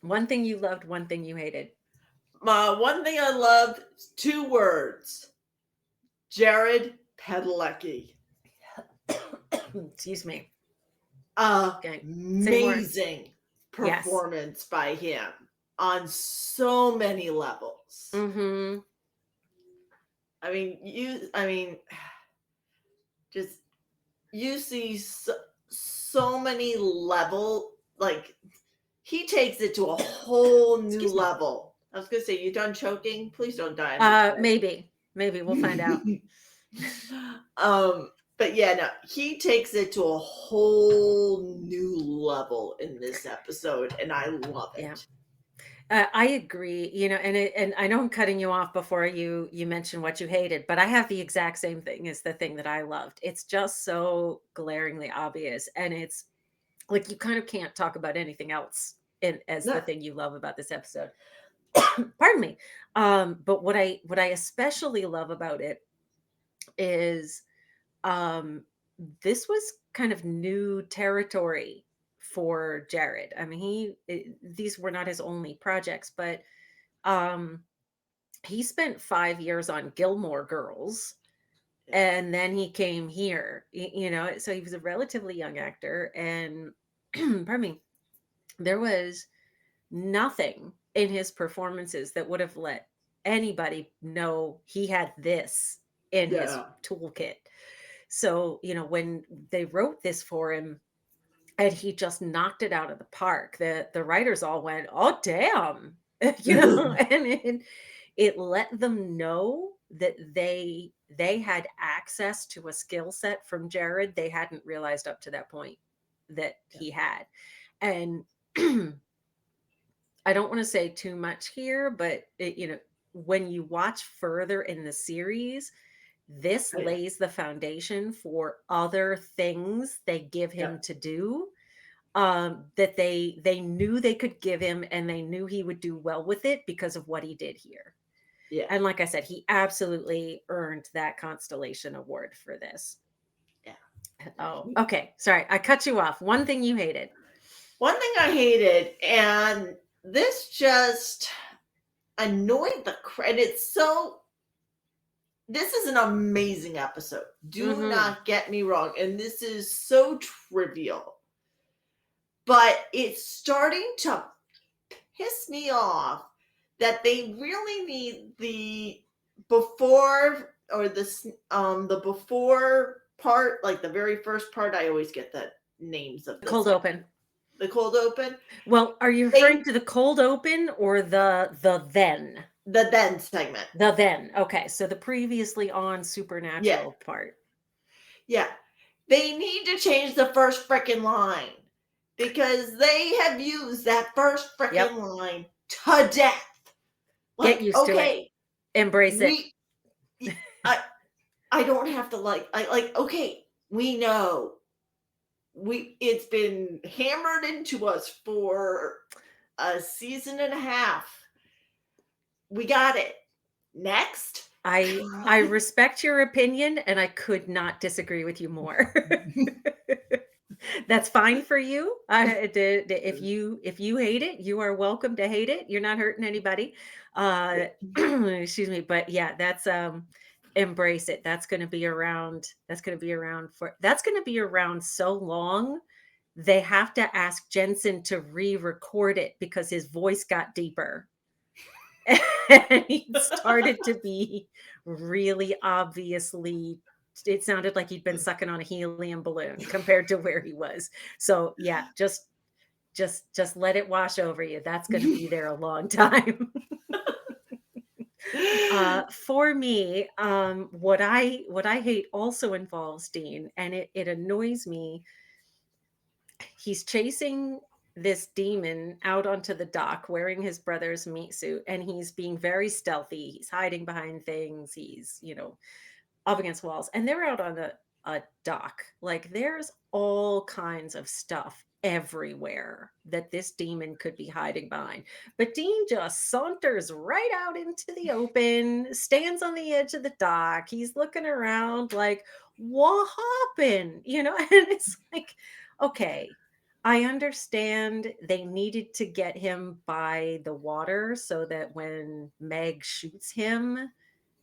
One thing you loved, one thing you hated. One thing I loved, 2 words. Jared Padalecki. Excuse me. Okay. Say more. Amazing Yes. performance by him on so many levels. Mm-hmm. I mean, just you see so many like he takes it to a whole new Excuse me. level. I was gonna say, you done choking? Please don't die on me Maybe we'll find out. today. But yeah, no, he takes it to a whole new level in this episode, and I love it. Yeah. I agree, and I know I'm cutting you off before you mention what you hated, but I have the exact same thing as the thing that I loved. It's just so glaringly obvious, and it's like you kind of can't talk about anything else as the No, thing you love about this episode. Pardon me. But what I especially love about it is um this was kind of new territory for Jared. I mean, these were not his only projects, but um he spent 5 years on Gilmore Girls, and then he came here, so he was a relatively young actor, and pardon me, there was nothing in his performances that would have let anybody know he had this in his yeah, toolkit. So, when they wrote this for him and he just knocked it out of the park, the writers all went, "Oh, damn." And it let them know that they had access to a skill set from Jared they hadn't realized up to that point that yeah, he had. And I don't want to say too much here, but when you watch further in the series, this oh, yeah, lays the foundation for other things they give yeah, him to do. that they knew they could give him, and they knew he would do well with it because of what he did here. Yeah. And like I said, he absolutely earned that Constellation Award for this. Yeah. Oh, Yeah. okay. Sorry, I cut you off. One thing you hated. One thing I hated, and this just annoyed the crap. It's so. This is an amazing episode. Do Mhm. not get me wrong, and this is so trivial, but it's starting to piss me off that they really need the before or the before part, like the very first part. I always get the names of The the cold segment. open. The cold open. Well, are you referring They to the cold open or the then? the then segment. The then. Okay, so the previously on Yeah. Supernatural part. Yeah. They need to change the first freaking line because they have used that first freaking Yep. line to death. Get Like, used to it. okay, Embrace it. we I I don't have to okay, we know it's been hammered into us for a season and a half. We got it. Next. I respect your opinion, and I could not disagree with you more. That's fine for you. If you hate it, you are welcome to hate it. You're not hurting anybody. Excuse me, but yeah, that's embrace it. That's going to be around. That's going to be around for. That's going to be around so long. They have to ask Jensen to re-record it because his voice got deeper. And he started to be really obviously, it sounded like he'd been sucking on a helium balloon compared to where he was. So yeah, just let it wash over you. That's going to be there a long time. For me, what I hate also involves Dean, and it annoys me. He's chasing this demon out onto the dock wearing his brother's meat suit, and he's being very stealthy. He's hiding behind things. He's, up against walls, and they're out on a dock. Like, there's all kinds of stuff everywhere that this demon could be hiding behind. But Dean just saunters right out into the open, stands on the edge of the dock. He's looking around like, what happened? And it's like, okay, I understand they needed to get him by the water so that when Meg shoots him,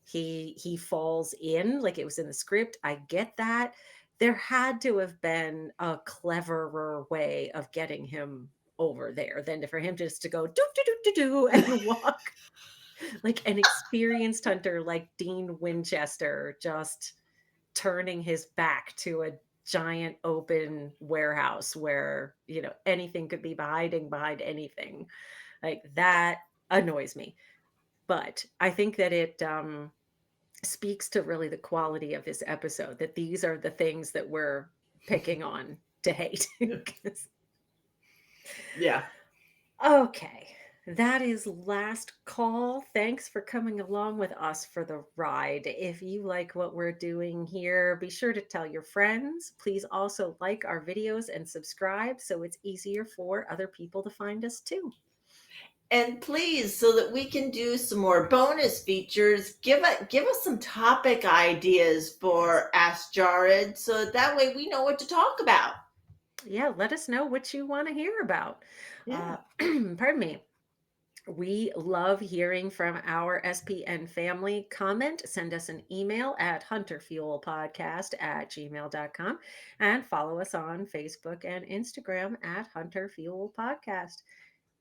he falls in, like it was in the script. I get that. There had to have been a cleverer way of getting him over there than for him just to go do do do do do and walk like an experienced hunter like Dean Winchester, just turning his back to a giant open warehouse where anything could be hiding behind anything. Like, that annoys me. But I think that it speaks to really the quality of this episode, that these are the things that we're picking on to hate. 'Cause- Yeah. okay, that is last call. Thanks for coming along with us for the ride. If you like what we're doing here, be sure to tell your friends. Please also like our videos and subscribe so it's easier for other people to find us too. And please, so that we can do some more bonus features, give us some topic ideas for Ask Jared, so that way we know what to talk about. Yeah, let us know what you want to hear about. Yeah. Pardon me. We love hearing from our SPN family. Comment, send us an email at hunterfuelpodcast@gmail.com, and follow us on Facebook and Instagram at Hunter Fuel Podcast.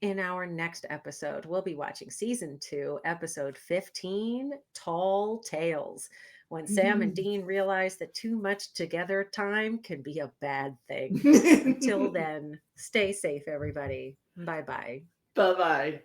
In our next episode, we'll be watching season 2, episode 15, Tall Tales, when Sam and Dean realize that too much together time can be a bad thing. Until then, stay safe, everybody. Bye bye. Bye bye.